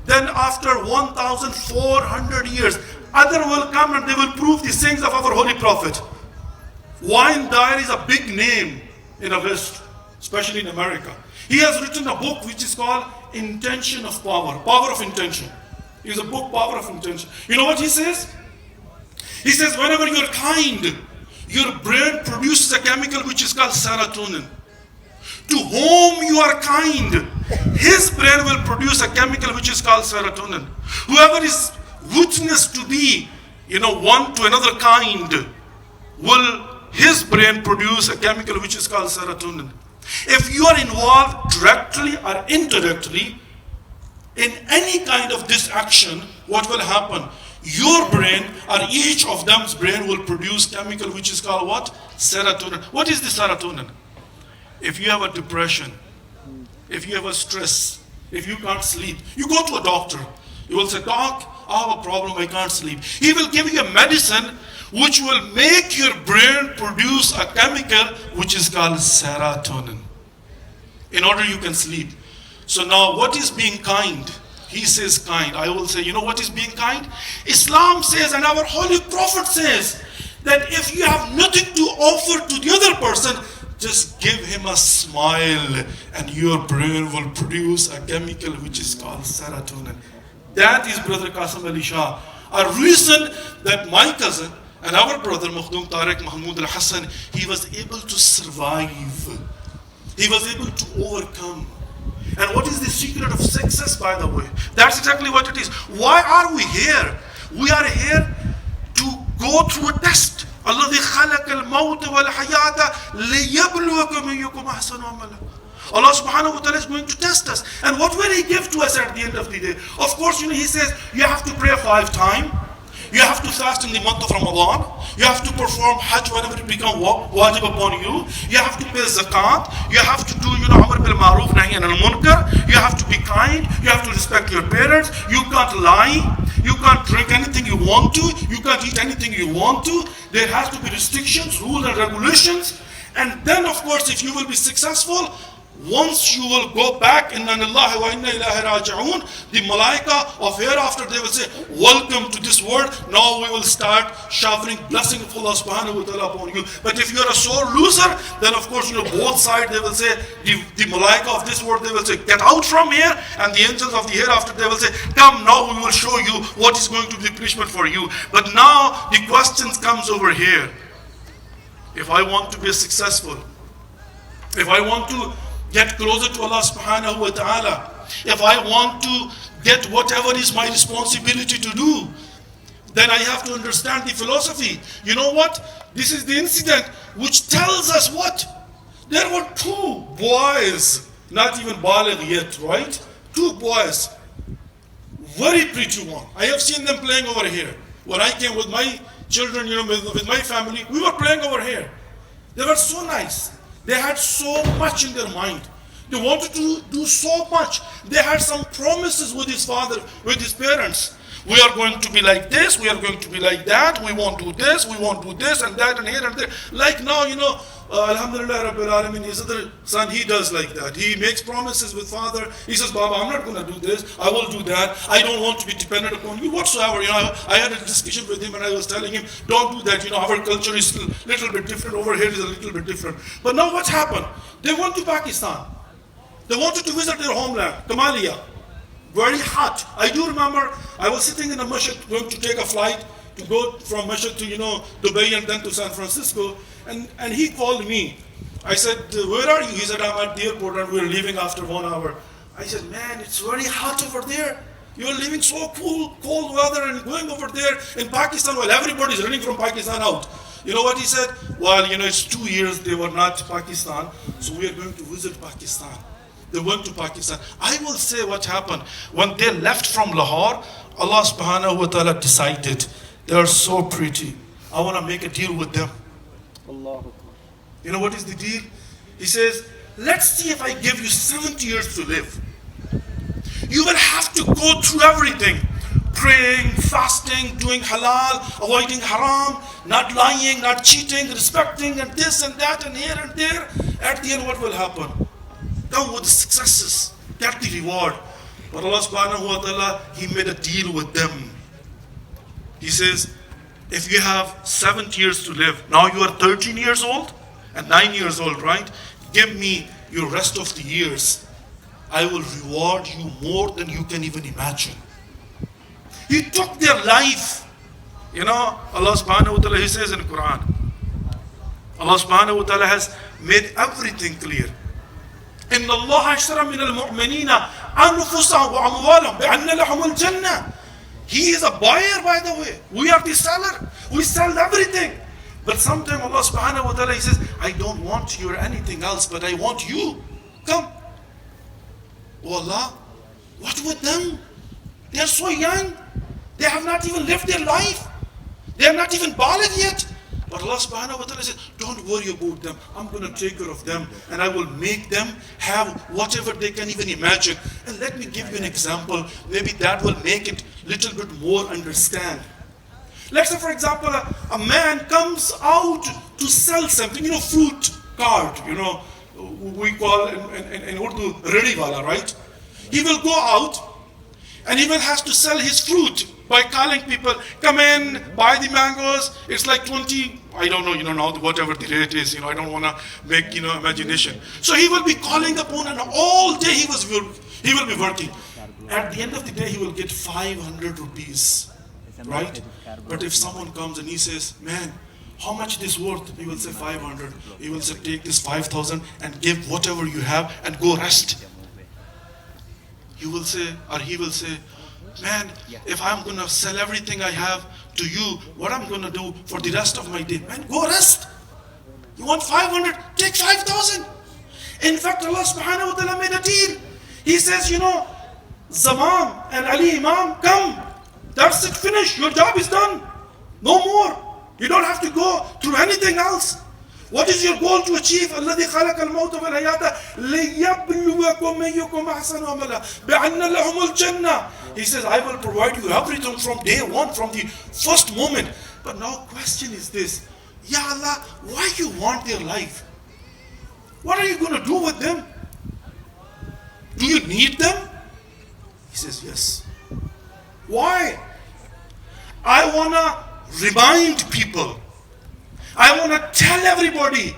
Then after 1,400 years, other will come and they will prove the sayings of our Holy Prophet. Wayne Dyer is a big name in the West, especially in America. He has written a book which is called Intention of Power, Power of Intention. It's a book, Power of Intention. You know what he says? He says, whenever you're kind, your brain produces a chemical which is called serotonin. To whom you are kind, his brain will produce a chemical which is called serotonin. Whoever is witness to be, one to another kind, will his brain produce a chemical which is called serotonin. If you are involved directly or indirectly in any kind of this action, what will happen? Your brain or each of them's brain will produce chemical which is called what? Serotonin. What is the serotonin? If you have a depression, if you have a stress, if you can't sleep, you go to a doctor. You will say, Doc, I have a problem, I can't sleep. He will give you a medicine which will make your brain produce a chemical which is called serotonin, in order you can sleep. So now what is being kind? He says kind. I will say, you know what is being kind? Islam says, and our Holy Prophet says, that if you have nothing to offer to the other person, just give him a smile and your brain will produce a chemical which is called serotonin. That is, Brother Qasim Ali Shah, a reason that my cousin and our brother Makhdoom Syed Tariq Mahmood-UL-Hassan, he was able to survive. He was able to overcome. And what is the secret of success, by the way? That's exactly what it is. Why are we here? We are here to go through a test. الذي خلق الموت والحياة ليبلوكم أيكم أحسن عملا. Allah subhanahu wa ta'ala is going to test us. And what will he give to us at the end of the day? Of course, he says, you have to pray 5 times. You have to fast in the month of Ramadan. You have to perform Hajj whenever it becomes wajib upon you. You have to pay zakat. You have to do, Amr bil Ma'ruf, Nahi anil Munkar. You have to be kind. You have to respect your parents. You can't lie. You can't drink anything you want to. You can't eat anything you want to. There has to be restrictions, rules and regulations. And then, of course, if you will be successful, once you will go back, inna lillahi wa inna ilaihi raji'un, the malaika of hereafter, they will say, welcome to this world. Now we will start showering blessing of Allah subhanahu wa ta'ala upon you. But if you are a sore loser, then of course, both sides, they will say, the malaika of this world, they will say, get out from here. And the angels of the hereafter, they will say, come, now we will show you what is going to be the punishment for you. But now the questions comes over here. If I want to be successful, if I want to get closer to Allah subhanahu wa ta'ala, if I want to get whatever is my responsibility to do, then I have to understand the philosophy. You know what? This is the incident which tells us what? There were two boys, not even baligh yet, right? Two boys, very pretty one. I have seen them playing over here. When I came with my children, with my family, we were playing over here. They were so nice. They had so much in their mind. They wanted to do so much. They had some promises with his father, with his parents. We are going to be like this, we are going to be like that, we won't do this, we won't do this and that and here and there. Like now, Alhamdulillah Rabbil Alameen, his other son, he does like that. He makes promises with father. He says, Baba, I'm not going to do this, I will do that. I don't want to be dependent upon you whatsoever. I had a discussion with him and I was telling him, don't do that. Our culture is a little bit different, over here is a little bit different. But now what happened? They went to Pakistan. They wanted to visit their homeland, Kamalia. Very hot. I do remember I was sitting in a masjid going to take a flight to go from masjid to Dubai and then to San Francisco, and he called me. I said, where are you? He said, I'm at the airport and we're leaving after 1 hour. I said, man, it's very hot over there. You're living so cool, cold weather and going over there in Pakistan while everybody's running from Pakistan out. You know what he said? Well, it's 2 years they were not Pakistan, so we are going to visit Pakistan. They went to Pakistan. I will say what happened. When they left from Lahore, Allah subhanahu wa ta'ala decided, they are so pretty, I want to make a deal with them. You know what is the deal? He says, let's see if I give you 70 years to live. You will have to go through everything. Praying, fasting, doing halal, avoiding haram, not lying, not cheating, respecting and this and that and here and there. At the end, what will happen? Come with the successes, get the reward. But Allah subhanahu wa ta'ala, He made a deal with them. He says, if you have 70 years to live, now you are 13 years old and 9 years old, right? Give me your rest of the years. I will reward you more than you can even imagine. He took their life. Allah subhanahu wa ta'ala, He says in the Quran, Allah subhanahu wa ta'ala has made everything clear. إن الله اشترى من المؤمنين أنفسهم وأموالهم بأن لهم الجنة. He is a buyer, by the way. We are the seller. We sell everything. But sometimes Allah subhanahu wa ta'ala, He says, I don't want you or anything else, but I want you. Come. Oh Allah, what with them? They are so young. They have not even lived their life. They are not even baligh yet. But Allah subhanahu wa ta'ala says, don't worry about them. I'm going to take care of them and I will make them have whatever they can even imagine. And let me give you an example. Maybe that will make it a little bit more understand. Let's say, for example, a man comes out to sell something, fruit cart, we call in Urdu, ready wala, right? He will go out and he will have to sell his fruit by calling people, come in, buy the mangoes. It's like 20, I don't know, now whatever the rate is, I don't want to make, imagination. So he will be calling upon and all day he will be working. At the end of the day, he will get 500 rupees, right? But if someone comes and he says, man, how much this worth? He will say 500. He will say, take this 5,000 and give whatever you have and go rest. You will say, or he will say, man, if I'm going to sell everything I have to you, what I'm going to do for the rest of my day? Man, go rest. You want 500? Take 5,000. In fact, Allah subhanahu wa ta'ala made a deal. He says, Zamam and Ali Imam, come. That's it, finish. Your job is done. No more. You don't have to go through anything else. What is your goal to achieve? الذي خلق الموت والحياة ليبلوكم أيكم أحسن عملا بأن لهم الجنة. He says, I will provide you everything from day one, from the first moment. But now question is this, Ya Allah, why you want their life? What are you going to do with them? Do you need them? He says, yes. Why? I want to remind people. I want to tell everybody.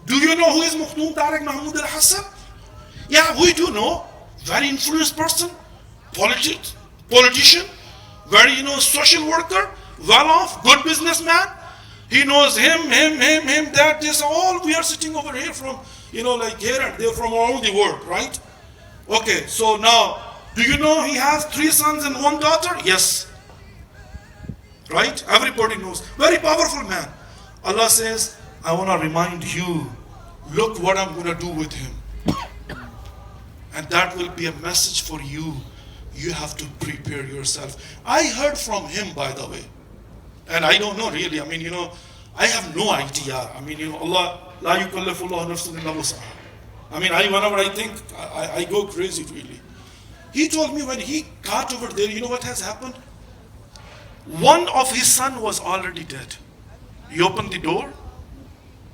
Do you know who is Makhdoom Tariq Mahmood-UL-Hassan? Yeah, we do know. Very influenced person, politician, very, social worker, well-off, good businessman. He knows him, that, this, all. We are sitting over here from, like here and there from all the world, right? Okay, so now, do you know he has 3 sons and 1 daughter? Yes. Right? Everybody knows. Very powerful man. Allah says, I want to remind you, look what I'm going to do with him. And that will be a message for you. You have to prepare yourself. I heard from him, by the way. And I don't know really. I mean, I have no idea. I mean, Allah, la yukallifullahu nafsan illa wus'aha. I mean, whenever I think, I go crazy really. He told me when he got over there, you know what has happened? One of his son was already dead. He opened the door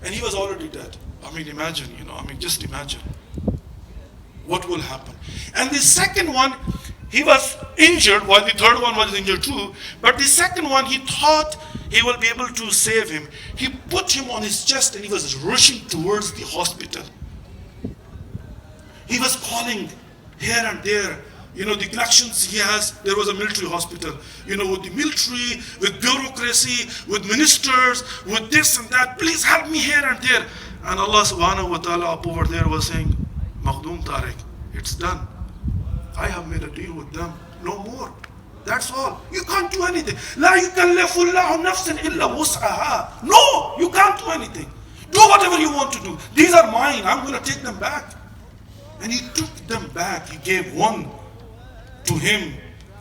and he was already dead. I mean, imagine, just imagine what will happen. And the second one, he was injured, while the third one was injured too. But the second one, he thought he will be able to save him. He put him on his chest and he was rushing towards the hospital. He was calling here and there. The connections he has, there was a military hospital. With the military, with bureaucracy, with ministers, with this and that. Please help me here and there. And Allah subhanahu wa ta'ala up over there was saying, Makhdoom Tariq, it's done. I have made a deal with them. No more. That's all. You can't do anything. La yukallifullahu nafsan illa wus'aha. No, you can't do anything. Do whatever you want to do. These are mine. I'm going to take them back. And he took them back. He gave one to him,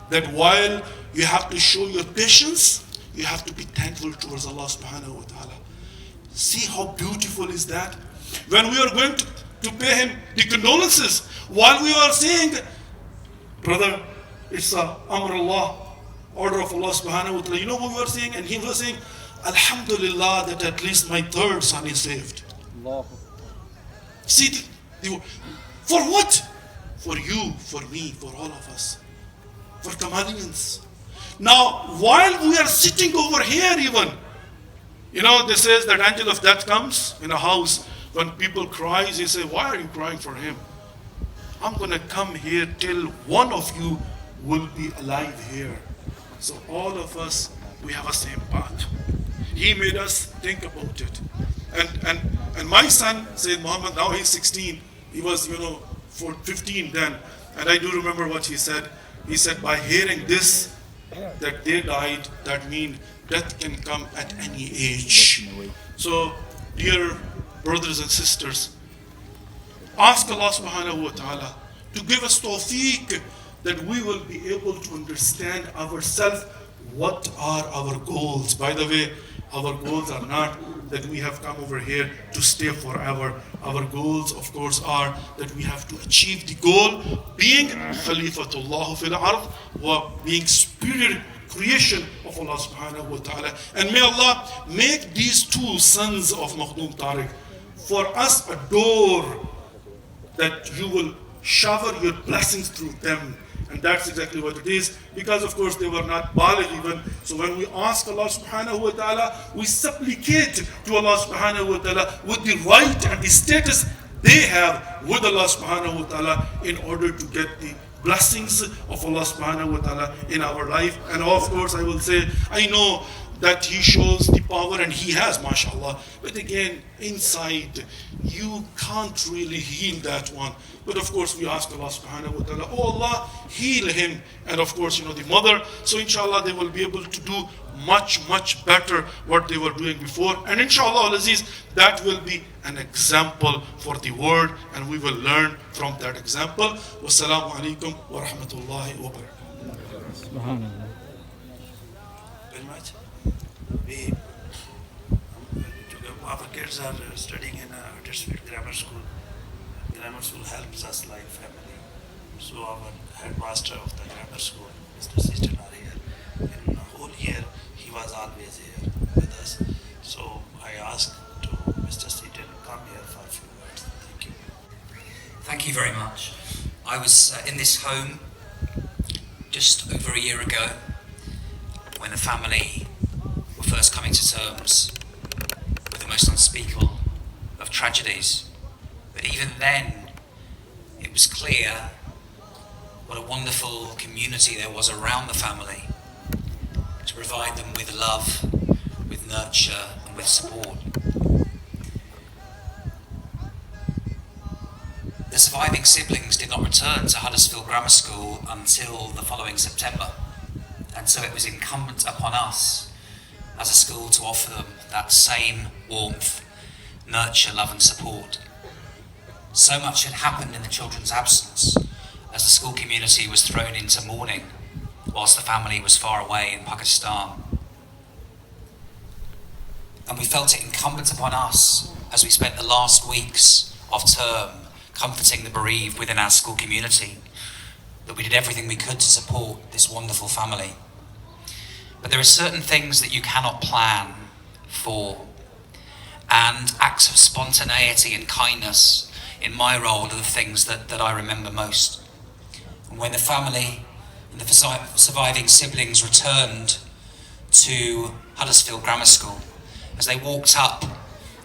that while you have to show your patience, you have to be thankful towards Allah subhanahu wa ta'ala. See how beautiful is that? When we are going to pay him the condolences, while we are saying, brother, it's a amr Allah, order of Allah subhanahu wa ta'ala. You know what we were saying? And he was saying, Alhamdulillah, that at least my 3rd son is saved. Allah. See, for what? For you, for me, for all of us, for Kamalians. Now, while we are sitting over here even, this says that angel of death comes in a house. When people cry, they say, why are you crying for him? I'm going to come here till one of you will be alive here. So all of us, we have a same path. He made us think about it. And my son, Sayyid Muhammad, now he's 16. He was, 15 then. And I do remember what he said. He said, by hearing this, that they died, that means death can come at any age. So, dear brothers and sisters, ask Allah subhanahu wa ta'ala to give us tawfiq that we will be able to understand ourselves. What are our goals? By the way, our goals are not that we have come over here to stay forever. Our goals, of course, are that we have to achieve the goal, being Khalifatullah fil ard, wa being superior creation of Allah subhanahu wa ta'ala. And may Allah make these 2 sons of Makhdoom Tariq for us a door that you will shower your blessings through them. And that's exactly what it is. Because of course they were not baligh even. So when we ask Allah subhanahu wa ta'ala, we supplicate to Allah subhanahu wa ta'ala with the right and the status they have with Allah subhanahu wa ta'ala in order to get the blessings of Allah subhanahu wa ta'ala in our life. And of course I will say, I know that he shows the power, and he has, mashallah. But again, inside, you can't really heal that one. But of course, we ask Allah subhanahu wa ta'ala, oh Allah, heal him. And of course, the mother. So inshallah, they will be able to do much, much better what they were doing before. And inshallah, al-Aziz, that will be an example for the world, and we will learn from that example. Wassalamu alaikum wa rahmatullahi wa barakatuh. Subhanallah. Very much. Our kids are studying in Huddersfield Grammar School. Grammar School helps us like family. So our headmaster of the grammar school, Mr. Syed Tariq, in the whole year, he was always here with us. So I asked to Mr. Syed to come here for a few words. Thank you very much. I was in this home just over a year ago when the family were first coming to terms with the most unspeakable of tragedies. But even then, it was clear what a wonderful community there was around the family to provide them with love, with nurture, and with support. The surviving siblings did not return to Huddersfield Grammar School until the following September, and so it was incumbent upon us as a school to offer them that same warmth, nurture, love and support. So much had happened in the children's absence as the school community was thrown into mourning whilst the family was far away in Pakistan. And we felt it incumbent upon us as we spent the last weeks of term comforting the bereaved within our school community, that we did everything we could to support this wonderful family. But there are certain things that you cannot plan for, and acts of spontaneity and kindness in my role are the things that I remember most. And when the family and the surviving siblings returned to Huddersfield Grammar School, as they walked up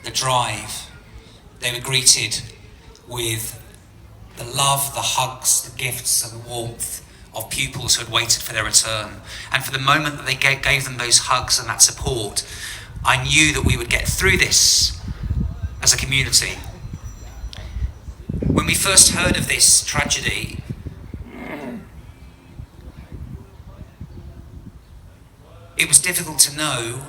the drive, they were greeted with the love, the hugs, the gifts and the warmth of pupils who had waited for their return. And for the moment that they gave them those hugs and that support, I knew that we would get through this as a community. When we first heard of this tragedy, it was difficult to know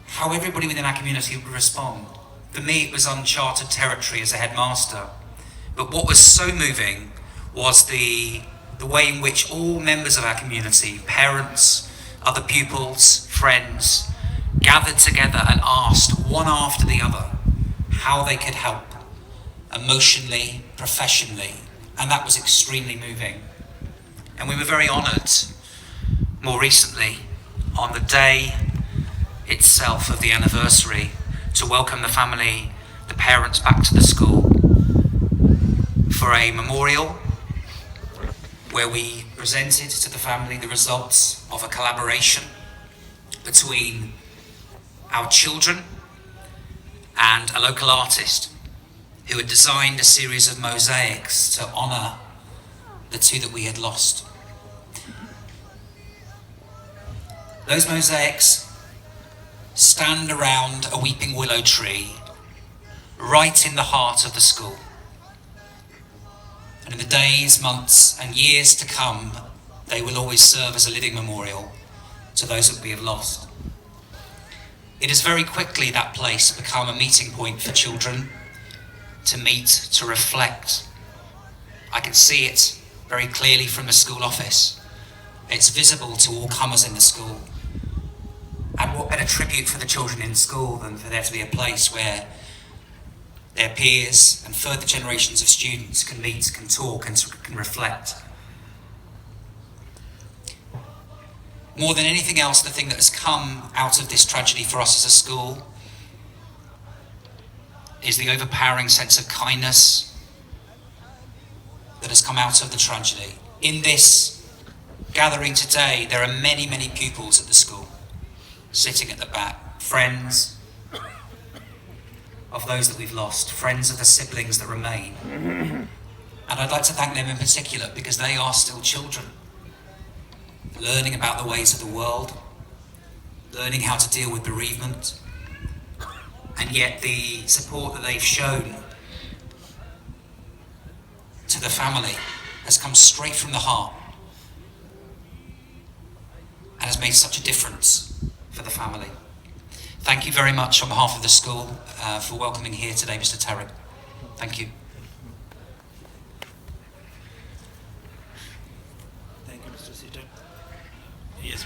how everybody within our community would respond. For me, it was uncharted territory as a headmaster. But what was so moving was the way in which all members of our community, parents, other pupils, friends, gathered together and asked one after the other how they could help, emotionally, professionally, and that was extremely moving. And we were very honoured, more recently, on the day itself of the anniversary, to welcome the family, the parents back to the school for a memorial where we presented to the family the results of a collaboration between our children and a local artist who had designed a series of mosaics to honour the two that we had lost. Those mosaics stand around a weeping willow tree right in the heart of the school. And in the days, months and years to come, they will always serve as a living memorial to those that we have lost. It has very quickly, that place, become a meeting point for children to meet, to reflect. I can see it very clearly from the school office. It's visible to all comers in the school. And what better tribute for the children in school than for there to be a place where their peers and further generations of students can meet, can talk and can reflect. More than anything else, the thing that has come out of this tragedy for us as a school is the overpowering sense of kindness that has come out of the tragedy. In this gathering today, there are many, many pupils at the school sitting at the back, friends of those that we've lost, friends of the siblings that remain. And I'd like to thank them in particular because they are still children, learning about the ways of the world, learning how to deal with bereavement, and yet the support that they've shown to the family has come straight from the heart and has made such a difference for the family. Thank you very much on behalf of the school for welcoming here today, Mr. Tariq. Thank you. Thank you, Mr. Seaton. Yes,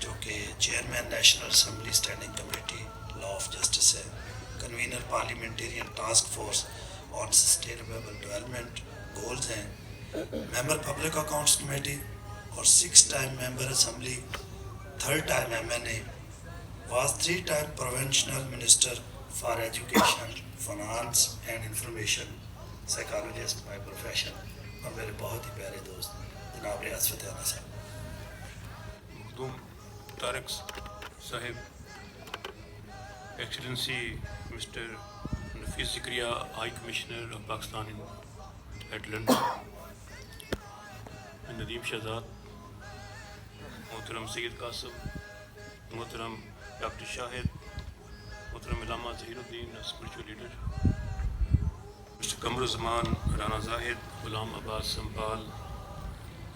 جو کہ chairman national assembly standing committee law of justice ہے، convener parliamentarian task force on sustainable development goals ہیں، member public accounts committee اور 6 time member assembly, 3rd time MNA، was 3 time provincial minister for education, finance and information, psychologist by profession, اور میرے بہت ہی پیارے دوست جناب ریاض فتح صاحب. مخدوم طارق صاحب، excellency mister Nafees Zakaria, high commissioner of Pakistan at London, Nadeem Shahzad, محترم سید قاسم، محترم ڈاکٹر شاہد، محترم علامہ ظہیر الدین اسپرچول لیڈر، مسٹر قمر الزمان، Rana Zahid, Ghulam Abbas Sampal,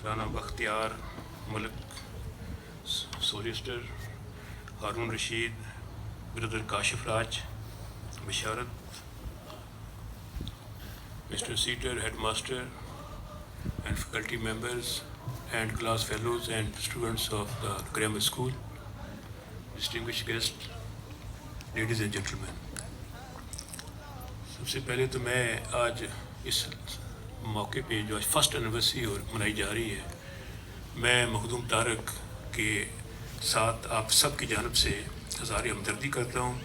Rana Bakhtiar, Malik solicitor, Haroon Rashid, brother Kashif Raj, Basharat, mister سیٹر، head master and faculty members and class fellows and students of the grammar school, distinguished guests, ladies and gentlemen. سب سے پہلے تو میں آج اس موقع پہ جو آج فرسٹ اینیورسری اور منائی جا رہی ہے، میں مخدوم طارق کے ساتھ آپ سب کی جانب سے اظہار ہمدردی کرتا ہوں.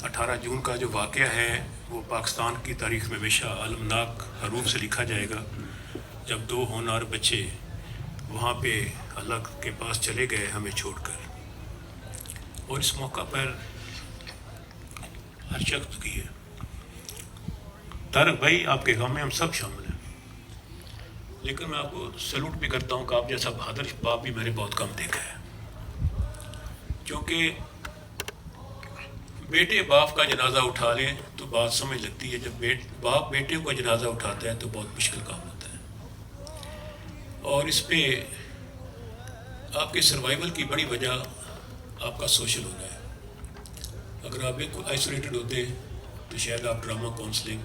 18 جون کا جو واقعہ ہے وہ پاکستان کی تاریخ میں ہمیشہ المناک حروف سے لکھا جائے گا، جب 2 ہونہار بچے وہاں پہ اللہ کے پاس چلے گئے ہمیں چھوڑ کر. اور اس موقع پر ہر شخص کی ہے، طارق بھائی آپ کے غم میں ہم سب شامل ہیں، لیکن میں آپ کو سیلوٹ بھی کرتا ہوں کہ آپ جیسا بہادر باپ بھی میں نے بہت کم دیکھا ہے. کیونکہ بیٹے باپ کا جنازہ اٹھا لیں تو بات سمجھ لگتی ہے، جب باپ بیٹے کا جنازہ اٹھاتا ہے تو بہت مشکل کام ہوتا ہے. اور اس پہ آپ کے سروائیول کی بڑی وجہ آپ کا سوشل ہونا ہے. اگر آپ بالکل آئسولیٹڈ ہوتے تو شاید آپ ڈرامہ کاؤنسلنگ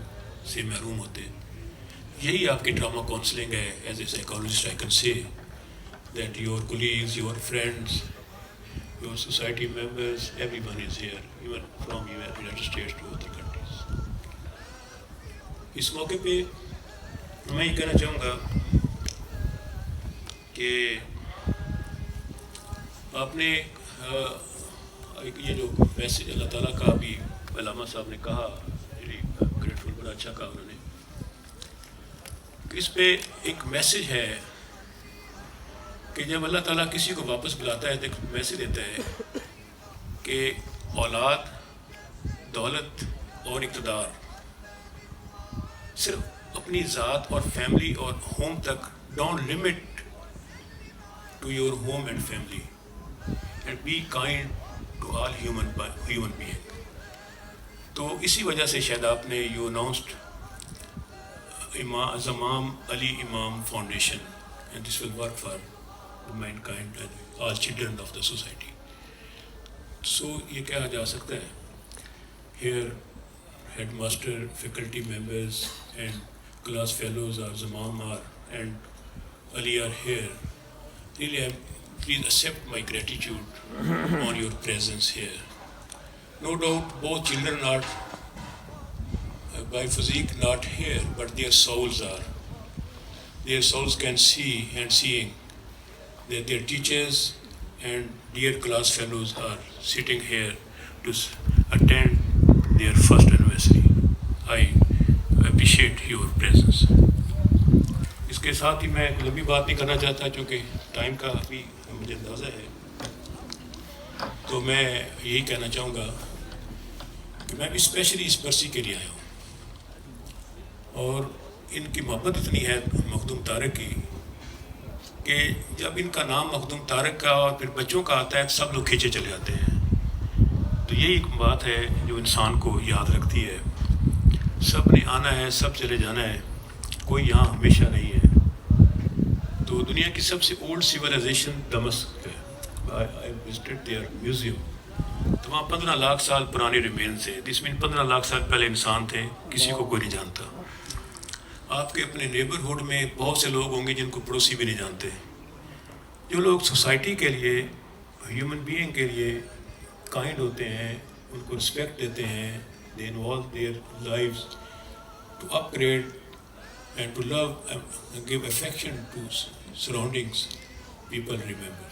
سے محروم ہوتے. یہی آپ کی ڈرامہ کاؤنسلنگ ہے. As a psychologist I can say that your colleagues, your friends, your society members, everyone is here, even from United States to other countries. اس موقع پہ میں یہ کہنا چاہوں گا کہ آپ نے یہ جو میسیج اللہ تعالیٰ کا بھی علامہ صاحب نے کہا، گریٹفل، بڑا اچھا کہا انہوں نے، کہ اس پہ ایک میسیج ہے کہ جب اللہ تعالیٰ کسی کو واپس بلاتا ہے تو ایک میسیج دیتا ہے کہ اولاد، دولت اور اقتدار صرف اپنی ذات اور فیملی اور ہوم تک، don't limit to your home and family, and be kind to all human being. تو اسی وجہ سے شاید آپ نے you announced زمام علی امام foundation, and this will work for mankind and all children of the society. So یہ کہا جا سکتا ہے here headmaster, faculty members and class fellows are Zamam and Ali are here. Really, please accept my gratitude on your presence here. No doubt both children are by physique not here, but their souls are. Their souls can see, and seeing that their teachers and dear class fellows are sitting here to attend their first anniversary. I appreciate your presence. اس کے ساتھ ہی میں لمبی بات نہیں کرنا چاہتا چونکہ time کا بھی مجھے اندازہ ہے، تو میں یہی کہنا چاہوں گا کہ میں بھی اسپیشلی اس برسی کے لیے آیا ہوں، اور ان کی محبت اتنی ہے مخدوم طارق کی کہ جب ان کا نام مخدوم طارق کا اور پھر بچوں کا آتا ہے سب لوگ کھینچے چلے آتے ہیں. تو یہی ایک بات ہے جو انسان کو یاد رکھتی ہے. سب نے آنا ہے، سب چلے جانا ہے، کوئی یہاں ہمیشہ نہیں ہے. تو دنیا کی سب سے اولڈ سویلائزیشن دمشق ہے. I visited their museum. تو وہاں 15 لاکھ سال پرانے ریمینز ہیں. جس میں 15 لاکھ سال پہلے انسان تھے، کسی کو کوئی نہیں جانتا. آپ کے اپنے نیبرہڈ میں بہت سے لوگ ہوں گے جن کو پڑوسی بھی نہیں جانتے. جو لوگ سوسائٹی کے لیے ہیومن بینگ کے لیے کائنڈ ہوتے ہیں, ان کو رسپیکٹ دیتے ہیں. They involve their lives to upgrade and to love and give affection to surroundings. People remember.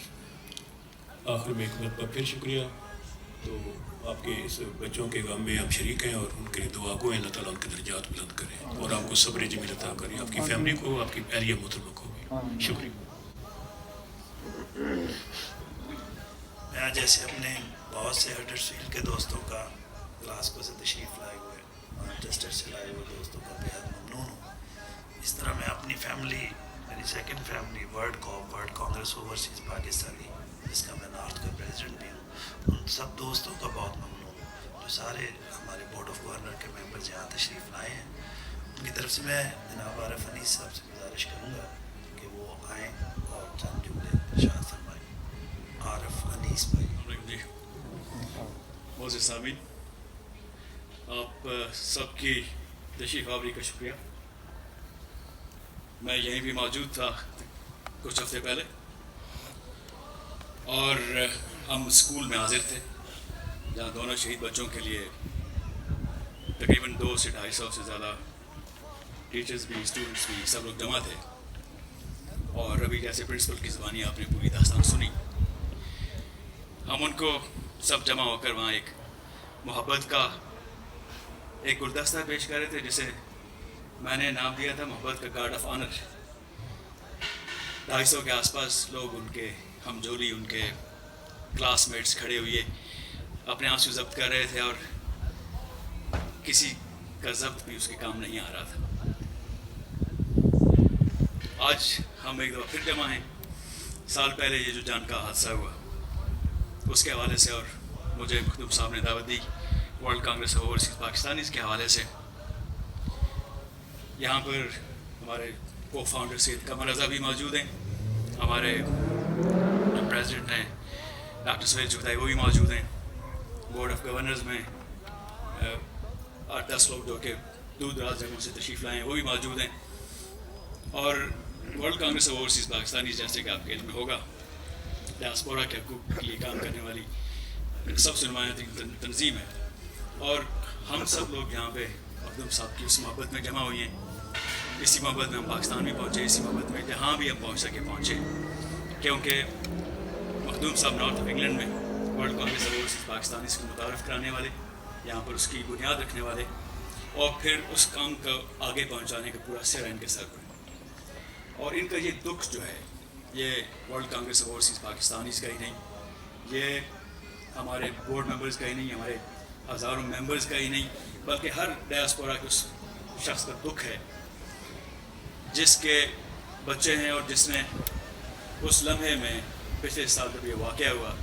آخر میں ایک مرتبہ پھر شکریہ. تو آپ کے اس بچوں کے غم میں ہم شریک ہیں, اور ان کے دعا کو اللہ تعالیٰ ان کے درجات بلند کرے, اور آپ کو صبر جمیل عطا کرے, آپ کی فیملی کو, آپ کی اہلیہ محترمہ کو بھی. شکریہ. میں جیسے اپنے بہت سے ہڈرسفیلڈ کے دوستوں کا گلاسکو سے تشریف لائے ہوئے, مانچسٹر سے لائے ہوئے دوستوں کا بےحد ممنون ہوں. اس طرح میں اپنی فیملی, میری second family world Congress overseas Pakistani, جس کا میں نارتھ کا پریزیڈنٹ بھی ہوں, ان سب دوستوں کا بہت ممنون ہوں جو سارے ہمارے بورڈ آف گورنر کے ممبرز یہاں تشریف لائے ہیں. ان کی طرف سے میں جناب عارف انیس صاحب سے گزارش کروں گا کہ وہ آئیں اور چند جملے ارشاد فرمائیں. عارف انیس بھائی. معزز سامعین, آپ سب کی تشریف آوری کا شکریہ. میں یہیں بھی موجود تھا کچھ ہفتے پہلے, اور ہم اسکول میں حاضر تھے جہاں دونوں شہید بچوں کے لیے تقریباً 200 سے 250 سے زیادہ ٹیچرز بھی, اسٹوڈنٹس بھی, سب لوگ جمع تھے. اور ابھی جیسے پرنسپل کی زبانی آپ نے پوری داستان سنی, ہم ان کو سب جمع ہو کر وہاں ایک محبت کا ایک گلدستہ پیش کر رہے تھے, جسے میں نے نام دیا تھا محبت کا گارڈ آف آنر. 250 کے آس پاس لوگ, ان کے ہم جولی, ان کے کلاس میٹس کھڑے ہوئے اپنے آنسو ضبط کر رہے تھے, اور کسی کا ضبط بھی اس کے کام نہیں آ رہا تھا. آج ہم ایک دفعہ پھر جمع ہیں. سال پہلے یہ جو جان کا حادثہ ہوا اس کے حوالے سے, اور مجھے مخدوم صاحب نے دعوت دی world Congress of overseas Pakistanis کے حوالے سے. یہاں پر ہمارے کو فاؤنڈر سید قمر رضا بھی موجود ہیں, ہمارے جو پریزیڈنٹ ہیں ڈاکٹر سہیل چغتائی وہ بھی موجود ہیں, بورڈ آف گورنرز میں 8-10 لوگ جو کہ دور دراز جگہوں سے تشریف لائے ہیں وہ بھی موجود ہیں, اور world Congress of overseas Pakistani, جیسے کہ آپ کے علم میں ہوگا, ڈیاسپورا کے حقوق کے لیے کام کرنے والی سب سے نمایاں تنظیم ہے. اور ہم سب لوگ یہاں پہ مخدوم صاحب کی اس محبت میں جمع ہوئی ہیں. اسی محبت میں ہم پاکستان بھی پہنچے, اسی محبت میں جہاں بھی ہم پہنچ سکے پہنچے, کیونکہ مخدوم صاحب نارتھ آف انگلینڈ میں world Congress of overseas Pakistanis کو متعارف کرانے والے, یہاں پر اس کی بنیاد رکھنے والے, اور پھر اس کام کو آگے پہنچانے کا پورا سر ان کے سر پر. اور ان کا یہ دکھ جو ہے یہ world Congress of overseas Pakistanis کا ہی نہیں, یہ ہمارے بورڈ ممبرز کا ہی نہیں, ہمارے ہزاروں ممبرز کا ہی نہیں, بلکہ ہر ڈیاسپورا کے اس شخص کا دکھ ہے جس کے بچے ہیں, اور جس نے اس لمحے میں پچھلے سال جب یہ واقعہ ہوا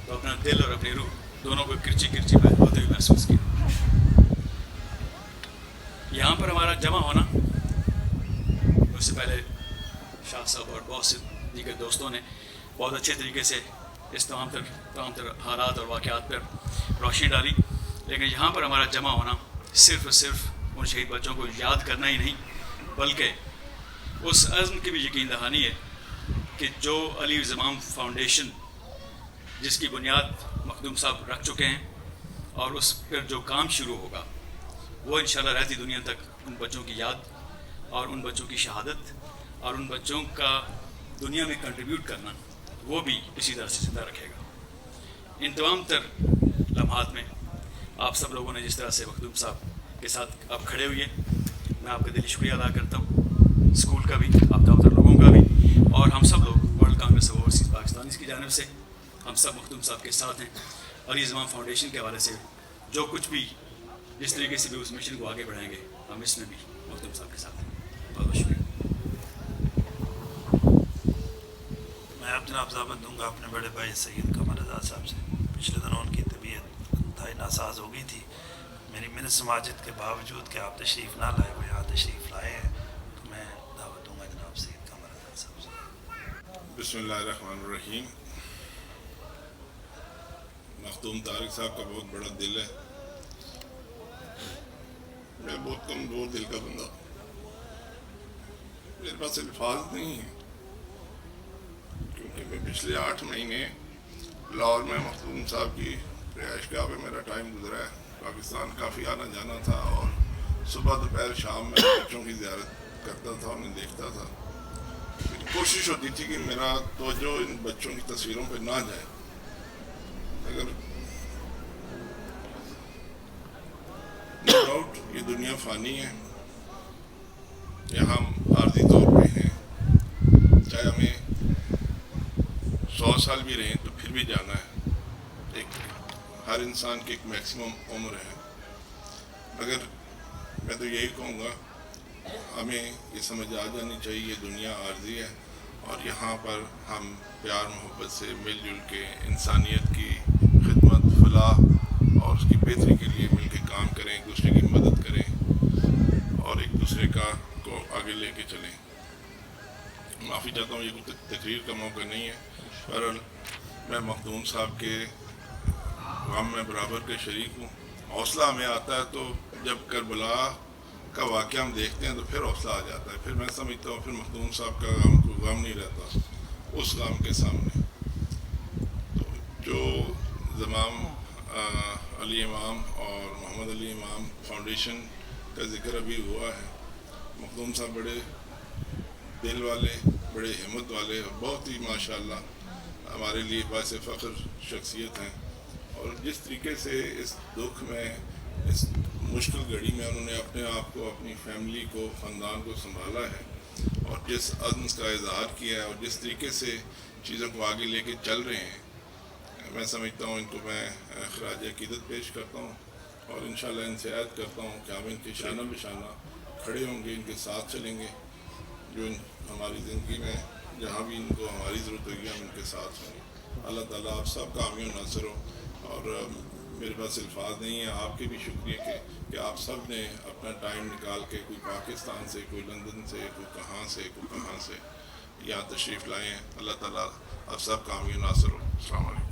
تو اپنا دل اور اپنی روح دونوں کو کرچی کرچی ہوتے ہوئے محسوس کیا. یہاں پر ہمارا جمع ہونا, اس سے پہلے شاہ صاحب اور بہت سے دیگر دوستوں نے بہت اچھے طریقے سے اس تمام تر حالات اور واقعات پر روشنی ڈالی, لیکن یہاں پر ہمارا جمع ہونا صرف اور صرف ان شہید بچوں کو یاد کرنا ہی نہیں, بلکہ اس عزم کی بھی یقین دہانی ہے کہ جو علی زمام فاؤنڈیشن جس کی بنیاد مخدوم صاحب رکھ چکے ہیں, اور اس پر جو کام شروع ہوگا وہ انشاءاللہ رہتی دنیا تک ان بچوں کی یاد اور ان بچوں کی شہادت اور ان بچوں کا دنیا میں کنٹریبیوٹ کرنا وہ بھی اسی طرح سے زندہ رکھے گا. ان تمام تر لمحات میں آپ سب لوگوں نے جس طرح سے مخدوم صاحب کے ساتھ آپ کھڑے ہوئے, میں آپ کا دلی شکریہ ادا کرتا ہوں, اسکول کا بھی, آپ تمام تر لوگوں کا بھی, اور ہم سب لوگ world Congress of overseas Pakistanis کی جانب سے ہم سب مخدوم صاحب کے ساتھ ہیں. علی زمام فاؤنڈیشن کے حوالے سے جو کچھ بھی جس طریقے سے بھی اس مشن کو آگے بڑھائیں گے, ہم اس میں بھی مخدوم صاحب کے ساتھ ہیں. بہت بہت شکریہ. میں اب جناب ضابط دوں گا اپنے بڑے بھائی سید قمر رضا صاحب سے. پچھلے دنوں ان کی طبیعت انتہائی ناساز ہو گئی تھی. میری منت سماجت کے باوجود کہ آپ تشریف نہ لائے ہوئے, یہاں تشریف لائے ہیں, تو میں دعوت دوں گا جناب سید قمر رضا صاحب سے. بسم اللہ الرحمن الرحیم. مخدوم طارق صاحب کا بہت بڑا دل ہے. میں بہت کمزور دل کا بندہ, میرے پاس الفاظ نہیں ہیں, کیونکہ میں پچھلے 8 مہینے لاہور میں مخدوم صاحب کی رہائش گاہ پہ میرا ٹائم گزرا ہے. پاکستان کافی آنا جانا تھا اور صبح دوپہر شام میں بچوں کی زیارت کرتا تھا, انہیں دیکھتا تھا. کوشش ہوتی تھی کہ میرا توجہ ان بچوں کی تصویروں پہ نہ جائے. اگر نو ڈاؤٹ یہ دنیا فانی ہے, یہاں ہم عارضی طور پہ ہیں, چاہے ہمیں 100 سال بھی رہیں تو پھر بھی جانا ہے. ہر انسان کی ایک میکسیمم عمر ہے. مگر میں تو یہی کہوں گا ہمیں یہ سمجھ آ جانی چاہیے یہ دنیا عارضی ہے, اور یہاں پر ہم پیار محبت سے مل جل کے انسانیت کی خدمت فلاح اور اس کی بہتری کے لیے مل کے کام کریں, ایک دوسرے کی مدد کریں اور ایک دوسرے کو آگے لے کے چلیں. معافی چاہتا ہوں یہ کوئی تقریر کا موقع نہیں ہے. بہرحال میں مخدوم صاحب کے غم میں برابر کے شریک ہوں. حوصلہ ہمیں آتا ہے تو جب کربلا کا واقعہ ہم دیکھتے ہیں تو پھر حوصلہ آ جاتا ہے. پھر میں سمجھتا ہوں پھر مخدوم صاحب کا غم نہیں رہتا اس غم کے سامنے. تو جو زمام علی امام اور محمد علی امام فاؤنڈیشن کا ذکر ابھی ہوا ہے, مخدوم صاحب بڑے دل والے, بڑے ہمت والے, بہت ہی ماشاءاللہ ہمارے لیے باعث فخر شخصیت ہیں. اور جس طریقے سے اس دکھ میں, اس مشکل گھڑی میں انہوں نے اپنے آپ کو, اپنی فیملی کو, خاندان کو سنبھالا ہے, اور جس عزم کا اظہار کیا ہے, اور جس طریقے سے چیزوں کو آگے لے کے چل رہے ہیں, میں سمجھتا ہوں ان کو میں خراج عقیدت پیش کرتا ہوں, اور انشاءاللہ ان سے عہد کرتا ہوں کہ ہم ان کے شانہ بشانہ کھڑے ہوں گے, ان کے ساتھ چلیں گے. جو ہماری زندگی میں جہاں بھی ان کو ہماری ضرورت ہوگی ہم ان کے ساتھ ہوں گے. اللہ تعالیٰ آپ سب کامیاب ناصر ہو. اور میرے پاس الفاظ نہیں ہیں, آپ کے بھی شکریہ کہ آپ سب نے اپنا ٹائم نکال کے, کوئی پاکستان سے, کوئی لندن سے, کوئی کہاں سے یہاں تشریف لائے ہیں. اللہ تعالیٰ آپ سب کامیاب ناصر ہو. السلام علیکم.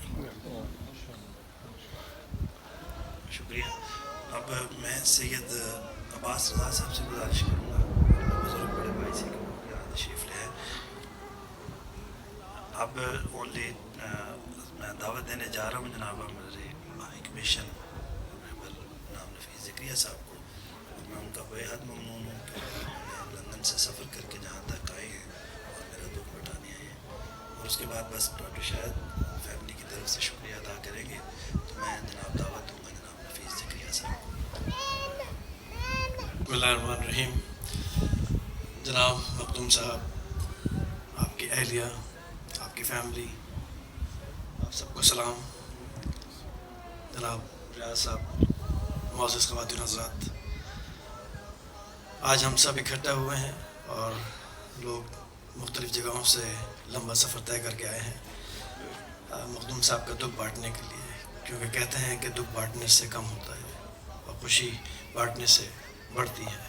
شکریہ. اب میں سید عباس رضا صاحب سے گزارش کروں گا, بزرگ بڑے بھائی سے, کہ وہ یہاں تشریف لے آئیں. اب اونلی میں دعوت دینے جا رہا ہوں جناب ہمارے ہائی کمیشن نام نفیس ذکریہ صاحب کو. میں ان کا بےحد ممنون ہوں کہ لندن سے سفر کر کے جہاں تک آئے ہیں اور میرا دکھ مٹانے آئے ہیں. اور اس کے بعد بس ڈاکٹر شاید فیملی کی طرف سے شکریہ ادا کریں گے. تو میں جناب دعوت دوں گا جناب نفیس ذکریہ صاحب کو. بسم اللہ الرحمن الرحیم. جناب مخدوم صاحب, آپ کی اہلیہ, آپ کی فیملی, آپ سب کو سلام. جناب ریاض صاحب, معزز خواتین حضرات, آج ہم سب اکٹھا ہوئے ہیں اور لوگ مختلف جگہوں سے لمبا سفر طے کر کے آئے ہیں مخدوم صاحب کا دکھ بانٹنے کے لیے, کیونکہ کہتے ہیں کہ دکھ بانٹنے سے کم ہوتا ہے اور خوشی بانٹنے سے بڑھتی ہے.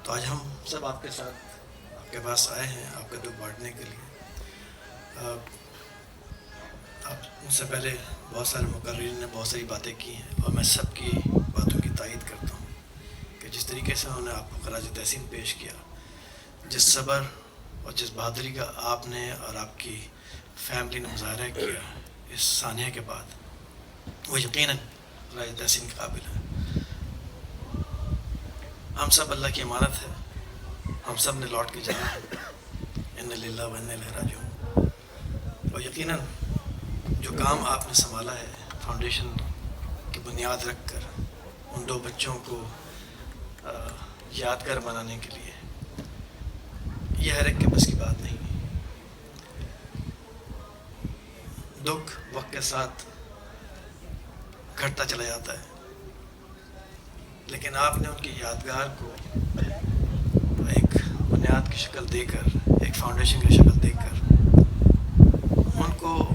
تو آج ہم سب آپ کے ساتھ, آپ کے پاس آئے ہیں آپ کا دکھ بانٹنے کے لیے. آپ مجھ سے پہلے بہت سارے مقررین نے بہت ساری باتیں کی ہیں, اور میں سب کی باتوں کی تائید کرتا ہوں کہ جس طریقے سے انہوں نے آپ کو خراج تحسین پیش کیا, جس صبر اور جس بہادری کا آپ نے اور آپ کی فیملی نے مظاہرہ کیا اس ثانیہ کے بعد, وہ یقیناً خراج تحسین کے قابل ہے. ہم سب اللہ کی امانت ہے, ہم سب نے لوٹ کے جانا ہے. ان للہ و انا الیہ راجعون. اور یقیناً جو کام آپ نے سنبھالا ہے فاؤنڈیشن کی بنیاد رکھ کر ان 2 بچوں کو یادگار بنانے کے لیے, یہ ہر ایک کے بس کی بات نہیں. دکھ وقت کے ساتھ گھٹتا چلا جاتا ہے, لیکن آپ نے ان کی یادگار کو ایک بنیاد کی شکل دے کر, ایک فاؤنڈیشن کی شکل دے کر ان کو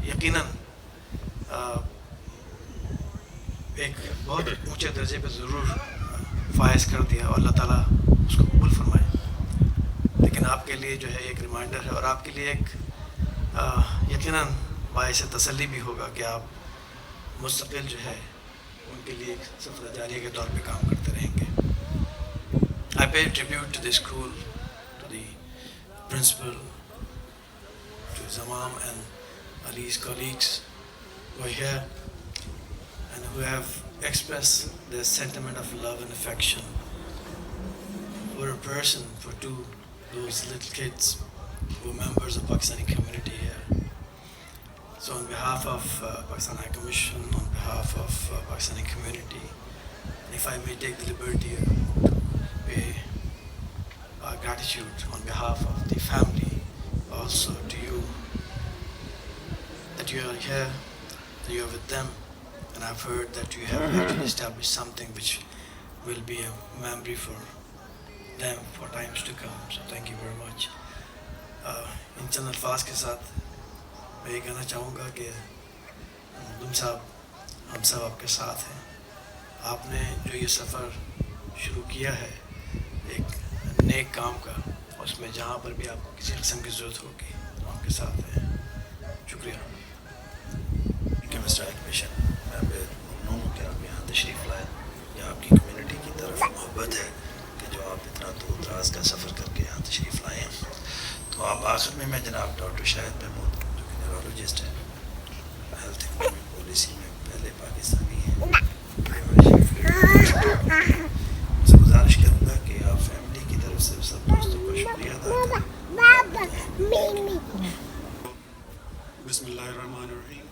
یقیناً ایک بہت اونچے درجے پہ ضرور فائز کر دیا, اور اللہ تعالیٰ اس کو قبول فرمائے. لیکن آپ کے لیے جو ہے ایک ریمائنڈر ہے, اور آپ کے لیے ایک یقیناً باعث تسلی بھی ہوگا کہ آپ مستقل جو ہے ان کے لیے ایک سفر جاریہ کے طور پہ کام کرتے رہیں گے. I pay tribute to the school, to the principal, to Zamam and Ali's colleagues, who are here and who have expressed their sentiment of love and affection for a person, for those little kids who are members of Pakistani community here. So on behalf of Pakistan High Commission, on behalf of Pakistani community, if I may take the liberty to pay our gratitude on behalf of the family, also to you, that you are here, that you are with them, and I've heard that you have actually established something which will be a memory for them for times to come. So thank you very much. ان چند الفاظ کے ساتھ میں یہ کہنا چاہوں گا کہ مخدوم صاحب ہم سب آپ کے ساتھ ہیں. آپ نے جو یہ سفر شروع کیا ہے ایک نیک کام کا, اس میں جہاں پر بھی آپ کو کسی قسم کی ضرورت ہوگی تو آپ کے ساتھ ہیں. شکریہ. مسٹر ایڈمیشن میں ممنون ہوں کہ آپ یہاں تشریف لائے. یہ آپ کی کمیونٹی کی طرف محبت ہے کہ جو آپ اتنا دور دراز کا سفر کر کے یہاں تشریف لائے ہیں. تو آپ آخر میں جناب ڈاکٹر شاہد محمود جو کہ نیورولوجسٹ ہیں, ہیلتھ پالیسی میں پہلے پاکستانی ہیں, سے گزارش کروں گا کہ آپ فیملی کی طرف سے سب دوستوں کو شکریہ ادا کریں. بسم اللہ الرحمن الرحیم.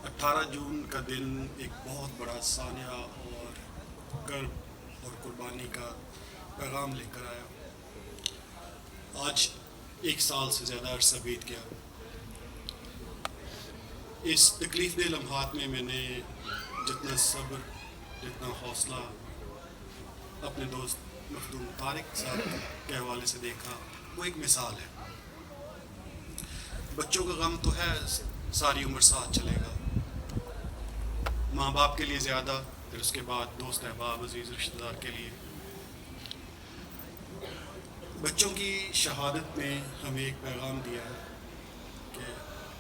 18 جون کا دن ایک بہت بڑا سانحہ اور کرب اور قربانی کا پیغام لے کر آیا. آج 1 سال سے زیادہ عرصہ بیت گیا. اس تکلیف دہ لمحات میں نے جتنا صبر, جتنا حوصلہ اپنے دوست مخدوم طارق صاحب کے حوالے سے دیکھا, وہ ایک مثال ہے. بچوں کا غم تو ہے ساری عمر ساتھ چلے گا, ماں باپ کے لیے زیادہ, پھر اس کے بعد دوست احباب عزیز رشتہ دار کے لیے. بچوں کی شہادت نے ہمیں ایک پیغام دیا ہے کہ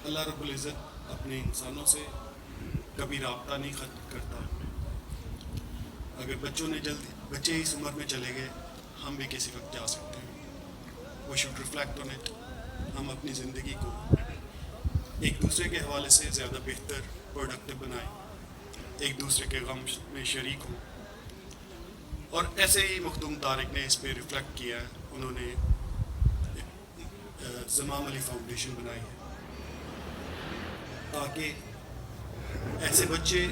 اللہ رب العزت اپنے انسانوں سے کبھی رابطہ نہیں ختم کرتا. اگر بچے اس عمر میں چلے گئے, ہم بھی کسی وقت جا سکتے ہیں. We should reflect on it. ہم اپنی زندگی کو ایک دوسرے کے حوالے سے زیادہ بہتر, پروڈکٹیو بنائیں, ایک دوسرے کے غم میں شریک ہوں. اور ایسے ہی مخدوم طارق نے اس پہ ریفلیکٹ کیا ہے. انہوں نے زمام علی فاؤنڈیشن بنائی ہے تاکہ ایسے بچے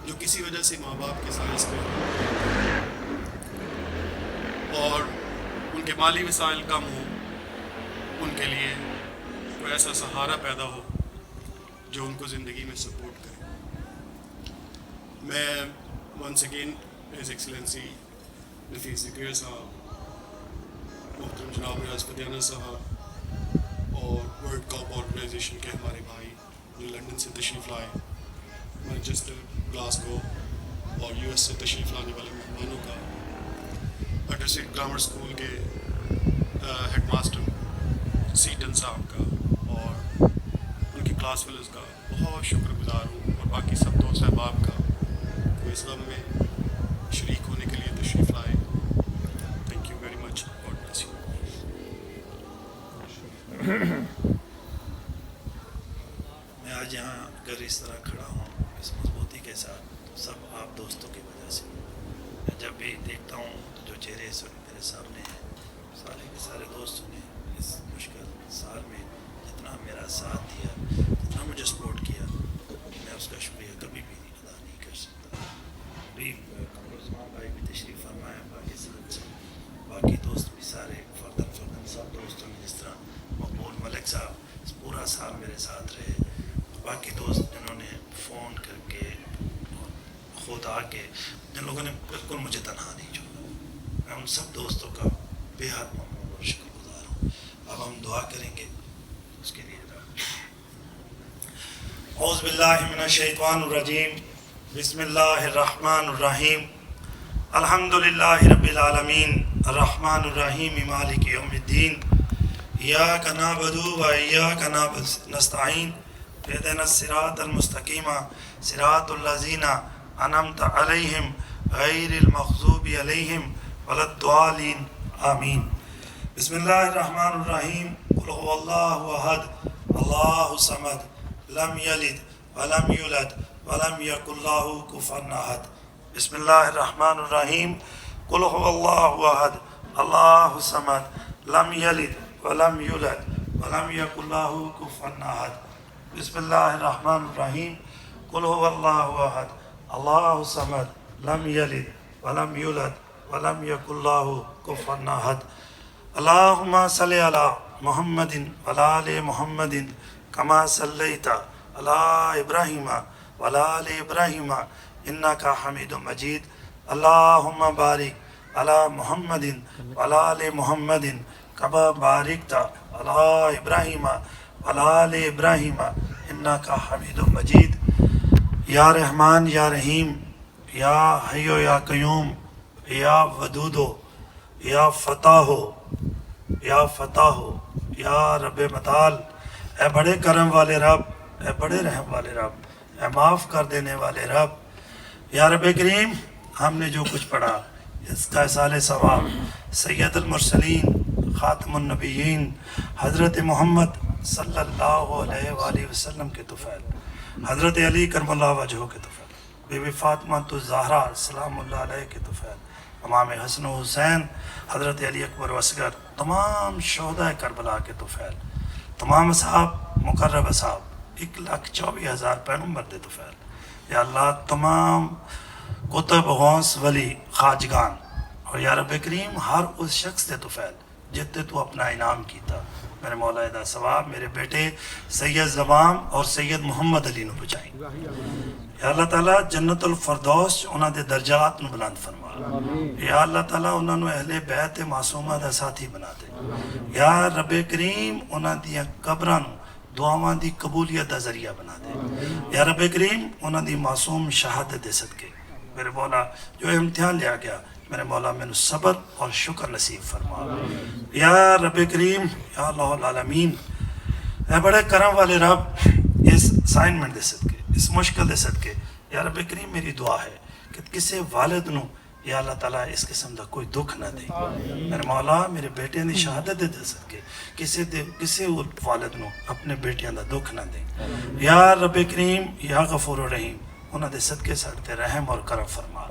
جو کسی وجہ سے ماں باپ کے سائنس میں اور ان کے مالی وسائل کم ہوں, ان کے لیے کوئی ایسا سہارا پیدا ہو جو ان کو زندگی میں سپورٹ کرے. میں ونس اگین ہز ایکسلنسی نفیس ذکر صاحب, محترم جناب ریاض فتیانہ صاحب اور ورلڈ کپ آرگنائزیشن کے ہمارے بھائی جو لنڈن سے تشریف لائے, مانچسٹر, گلاسگو اور US سے تشریف لانے والے مہمانوں کا, اٹرسٹ گرامر اسکول کے ہیڈ ماسٹر سیٹن صاحب کا اور ان کی کلاس فیلوز کا بہت شکر گزار ہوں, اور باقی سب دوست احباب کا جو اس غم میں شریک ہونے کے لیے تشریف لائے. Thank you very much. God bless you. میں آج یہاں اگر اس طرح کھڑا ہوں اس مضبوطی کے ساتھ, تو سب آپ دوستوں کی وجہ سے. میں جب بھی دیکھتا ہوں تو جو چہرے اس وقت میرے سامنے ہیں, سارے کے سارے دوستوں نے اس مشکل سال میں جتنا میرا ساتھ دیا, جتنا مجھے سپورٹ کیا, میں اس کا شکریہ کبھی بھی ادا نہیں کر سکتا. ابھی زمان بھائی بھی تشریف فرمایا, باقی ساتھ سے باقی دوست بھی سارے فردن سب دوستوں میں, جس طرح مقبول ملک صاحب پورا سال میرے ساتھ رہے, باقی دوست جنہوں نے فون کر کے خود آ کے, جن لوگوں نے بالکل مجھے تنہا نہیں چھوڑا, میں ان سب دوستوں کا بے حد ممنون اور شکر گزار ہوں. اب ہم دعا کریں گے اس کے لیے. اعوذ باللہ من الشیطان الرجیم. بسم اللہ الرحمن الرحیم. الحمد للہ رب العالمین الرحمن الرحیم مالک یوم الدین. ایاک نعبد و ایاک نستعین. اهدنا الصراط المستقیم صراط الذین انعمت علیہم غیر المغضوب علیہم ولا الضالین آمین. بسم اللہ الرحمن الرحیم. قل هو اللہ احد اللہ الصمد لم یلد ولم يولد ولم يكن له كفوا أحد. بسم الله الرحمن الرحيم. قل هو الله أحد الله الصمد لم يلد ولم يولد ولم يكن له كفوا أحد. بسم الله الرحمن الرحيم. قل هو الله أحد الله الصمد لم يلد ولم يولد ولم يكن له كفوا أحد. اللهم صل على محمد وعلى آل محمد كما صليت على إبراهيم وعلى آل إبراهيم إنك حميد مجيد. اللهم بارك على محمد وعلى آل محمد كما باركت على إبراهيم وعلى آل إبراهيم إنك حميد مجيد. یا رحمان یا رحیم یا حیو یا قیوم یا ودودو یا فتاحو یا فتاحو یا رب متعال، اے بڑے کرم والے رب، اے بڑے رحم والے رب، اے معاف کر دینے والے رب. یا رب کریم، ہم نے جو کچھ پڑھا اس کا اصال ثواب سید المرسلین خاتم النبیین حضرت محمد صلی اللہ علیہ وآلہ وسلم کے طفیل، حضرت علی کرم اللہ وجہہ کے طفیل، بی بی فاطمہ الزہرا سلام اللہ علیہ کے طفیل، امام حسن و حسین، حضرت علی اکبر و اصغر، تمام شہداء کربلا کے طفیل، تمام اصحاب مقرب اصحاب، 1,24,000 پیغمبر دے طفیل. یا اللہ تمام کتب غوث ولی خواجگان، اور یا رب کریم ہر اس شخص دے طفیل جتے تو اپنا انعام کیتا. میرے مولا دا ثواب میرے بیٹے سید زمام اور سید محمد علی نو بچائیں. یا اللہ تعالیٰ جنت الفردوس انہاں دے درجات نو بلند فرما. یا اللہ تعالیٰ انہاں نو اہل بیت معصومہ دا ساتھی بنا دے. یا رب کریم انہاں دیاں قبراں نو دعاواں دی قبولیت دا ذریعہ بنا دے. یا رب کریم انہاں دی معصوم شہادت دے صدقے میرے مولا جو امتحان لیا گیا، میرے مولا میں صبر اور شکر نصیب فرما. یا رب کریم یا اللہ العالمین، اے بڑے کرم والے رب، اس اسائنمنٹ دے صدقے، اس مشکل دے صدقے، یا رب کریم میری دعا ہے کہ کسی والد نو یا اللہ تعالیٰ اس قسم دا کوئی دکھ نہ دے. میرے مولا میرے بیٹے دی شہادت دے صدقے کسی والد نو اپنے بیٹیاں دا دکھ نہ دے. یا رب کریم یا غفور و رحیم، انہاں دے صدقے ساڑھتے رحم اور کرم فرما.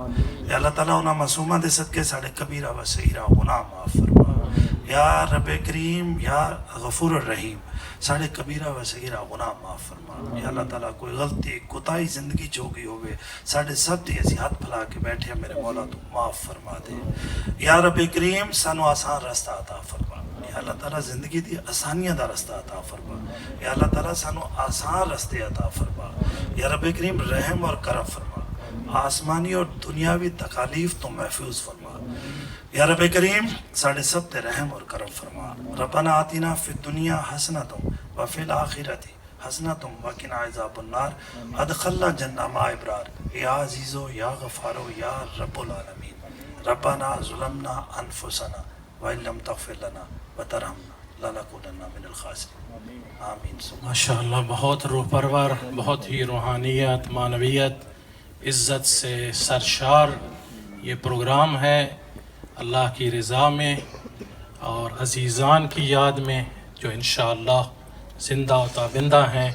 یا اللہ تعالیٰ انہاں معصومہ دے صدقے ساڑھے کبیرہ و صغیرہ گناہ معاف فرما. یا رب کریم یا غفور الرحیم، ساڑھے کبیرہ و صغیرہ گناہ معاف فرما. یا اللہ تعالیٰ کوئی غلطی کوتاہی زندگی چوکی ہوئے ساڑھے سب دی ایسی ہاتھ پھلا کے بیٹھے میرے مولا تو معاف فرما دے. یا رب کریم سانو آسان رستہ عطا فرما. یا اللہ تعالیٰ زندگی دی آسانیاں دا رستہ عطا فرما. یا اللہ تعالیٰ سانو آسان رستے عطا فرما. یا رب کریم رحم اور کرم فرما، آسمانی اور دنیاوی تکالیف تو محفوظ فرما. یا رب کریم ساڑھے سب تے رحم اور کرم فرما. ربنا آتنا فی الدنیا حسنۃ وفی الآخرۃ حسنۃ وقنا عذاب النار ادخلنا جنہ مع ابرار. یا عزیزو یا غفارو یا رب العالمین، ربنا ظلمنا انفسنا وإن لم تغفر لنا وترحمنا لنکونن من الخاسرین. آمین. ماشاءاللہ بہت روح پرور، بہت ہی روحانیت، معنویت، عزت سے سرشار یہ پروگرام ہے. اللہ کی رضا میں اور عزیزان کی یاد میں جو انشاءاللہ زندہ و تابندہ ہیں.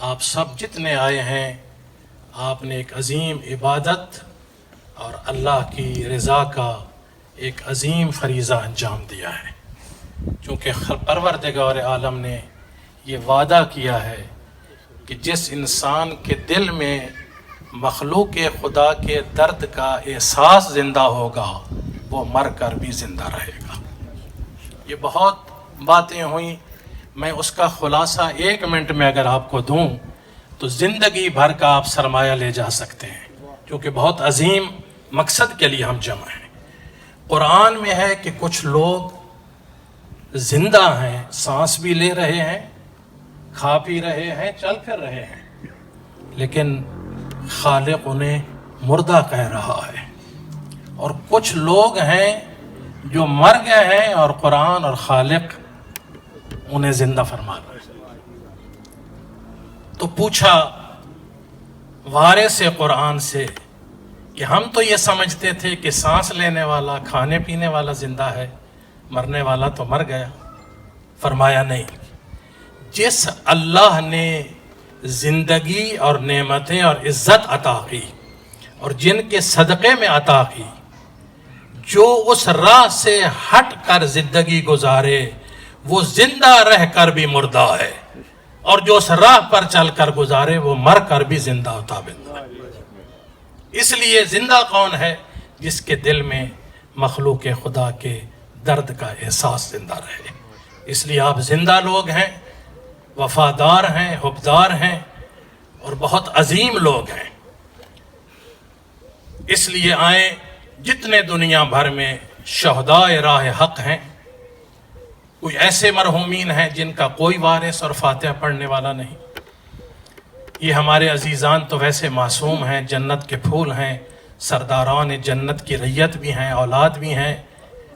آپ سب جتنے آئے ہیں، آپ نے ایک عظیم عبادت اور اللہ کی رضا کا ایک عظیم فریضہ انجام دیا ہے. چونکہ پروردگار عالم نے یہ وعدہ کیا ہے کہ جس انسان کے دل میں مخلوق خدا کے درد کا احساس زندہ ہوگا وہ مر کر بھی زندہ رہے گا. یہ بہت باتیں ہوئیں، میں اس کا خلاصہ 1 منٹ میں اگر آپ کو دوں تو زندگی بھر کا آپ سرمایہ لے جا سکتے ہیں، کیونکہ بہت عظیم مقصد کے لیے ہم جمع ہیں. قرآن میں ہے کہ کچھ لوگ زندہ ہیں، سانس بھی لے رہے ہیں، کھا پی رہے ہیں، چل پھر رہے ہیں، لیکن خالق انہیں مردہ کہہ رہا ہے. اور کچھ لوگ ہیں جو مر گئے ہیں اور قرآن اور خالق انہیں زندہ فرما رہے ہیں. تو پوچھا وارث قرآن سے کہ ہم تو یہ سمجھتے تھے کہ سانس لینے والا، کھانے پینے والا زندہ ہے، مرنے والا تو مر گیا. فرمایا نہیں، جس اللہ نے زندگی اور نعمتیں اور عزت عطا کی اور جن کے صدقے میں عطا کی، جو اس راہ سے ہٹ کر زندگی گزارے وہ زندہ رہ کر بھی مردہ ہے، اور جو اس راہ پر چل کر گزارے وہ مر کر بھی زندہ و ثابت ہے۔ اس لیے زندہ کون ہے؟ جس کے دل میں مخلوق خدا کے درد کا احساس زندہ رہے۔ اس لیے آپ زندہ لوگ ہیں، وفادار ہیں، حبدار ہیں اور بہت عظیم لوگ ہیں۔ اس لیے آئیں، جتنے دنیا بھر میں شہدائے راہ حق ہیں، کوئی ایسے مرحومین ہیں جن کا کوئی وارث اور فاتحہ پڑھنے والا نہیں۔ یہ ہمارے عزیزان تو ویسے معصوم ہیں، جنت کے پھول ہیں، سرداران جنت کی ریت بھی ہیں، اولاد بھی ہیں،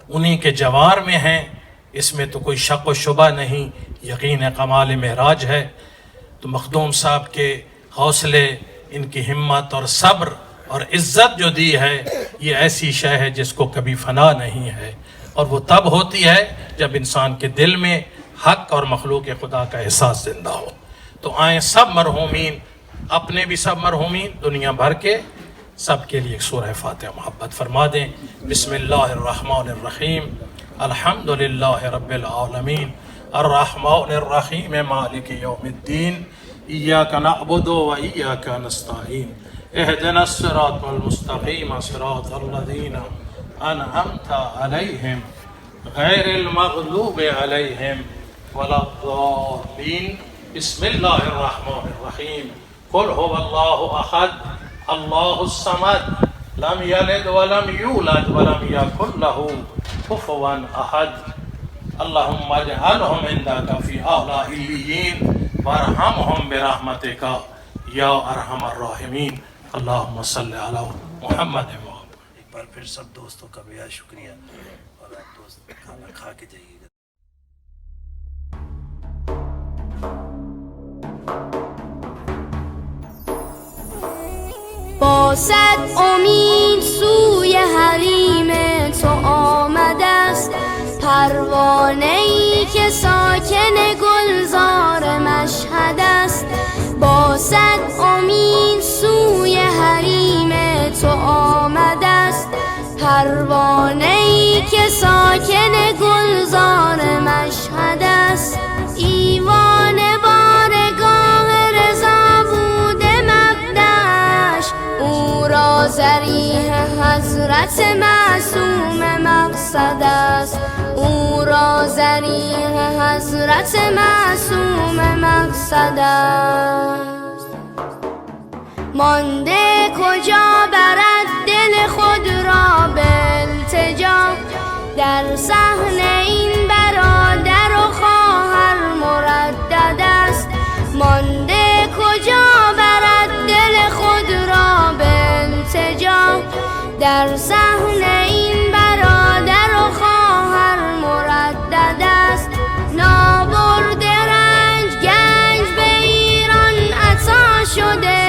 انہی کے جوار میں ہیں، اس میں تو کوئی شک و شبہ نہیں، یقین کمال معراج ہے۔ تو مخدوم صاحب کے حوصلے، ان کی ہمت اور صبر اور عزت جو دی ہے، یہ ایسی شے ہے جس کو کبھی فنا نہیں ہے، اور وہ تب ہوتی ہے جب انسان کے دل میں حق اور مخلوق خدا کا احساس زندہ ہو۔ تو آئیں سب مرحومین، اپنے بھی سب مرحومین، دنیا بھر کے سب کے لیے ایک سورہ فاتحہ محبت فرما دیں۔ بسم اللہ الرحمن الرحیم، الحمدللہ رب العالمین، الرحمن الرحیم، مالک یوم الدین، ایاک نعبد و ایاک نستعین، اہدنا الصراط المستقیم، صراط الذین انعمت علیہم غیر المغضوب علیہم ولا الضالین۔ بسم اللہ الرحمن الرحیم، قل هو اللہ احد اللہ الصمد لم یلد ولم یولد ولم یکن له کفوا احد، اللہم اجعلہم عندک فی اعلی علیین وارحمہم برحمتک یا ارحم الراحمین، اللہم صلی علی محمد۔ ایک بار پھر سب دوستوں کا بے حد شکریہ، اور آپ دوست کھانا کھا کے جائیے گا۔ با صد امید سوی حریم تو آمده است، پروانه‌ای که ساکن گلزار مشهد است. با صد امید سوی حریم تو آمده است، پروانه‌ای که ساکن گلزار مشهد است. ایوان بارگاه رضا بوده مبدأش، او را ذریح حضرت معصوم مقصد است. او را ذریح حضرت معصوم مقصد است. مانده کجا برد دل خود را به التجا، در صحن این برادر و خواهر مردد است. مانده کجا برد دل خود را به التجا، در صحن این برادر و خواهر مردد است. نابرد رنج گنج به ایران عطا شده،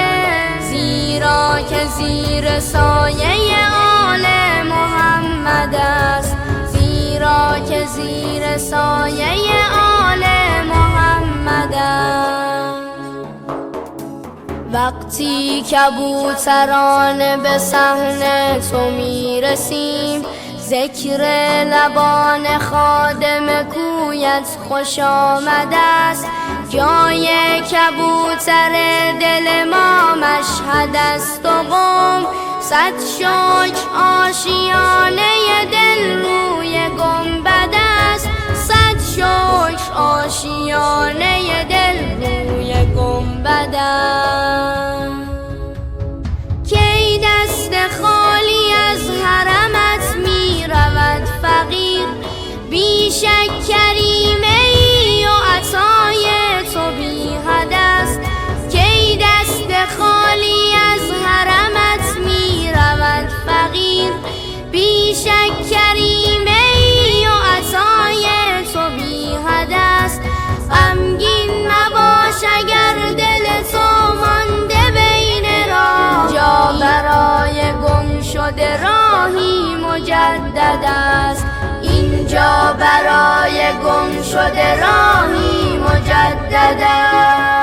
زیرا که زیر سایه آل محمد است. زیرا که زیر سایه آل محمد است. وقتی کبوتران به صحن تو میرسیم، ذکر لبان خادم کویت خوش آمده است. جای کبوتر دل ما مشهد است و قم، صد شکر آشیانه دل روی گنبد است. صد شکر آشیانه دل روی گنبد است. کی دست خالی از حرمت می رود فقیر، بیشک کریمه ای و عطای تو بی حد است. کی دست خالی از حرمت می رود فقیر، بیشک کریمه ای و عطای تو بی حد است. غمگین مباش اگر دل تو مانده بین راه، جا برای گم شده راهی مجدد است. اینجا برای گم شده راهی مجدد است.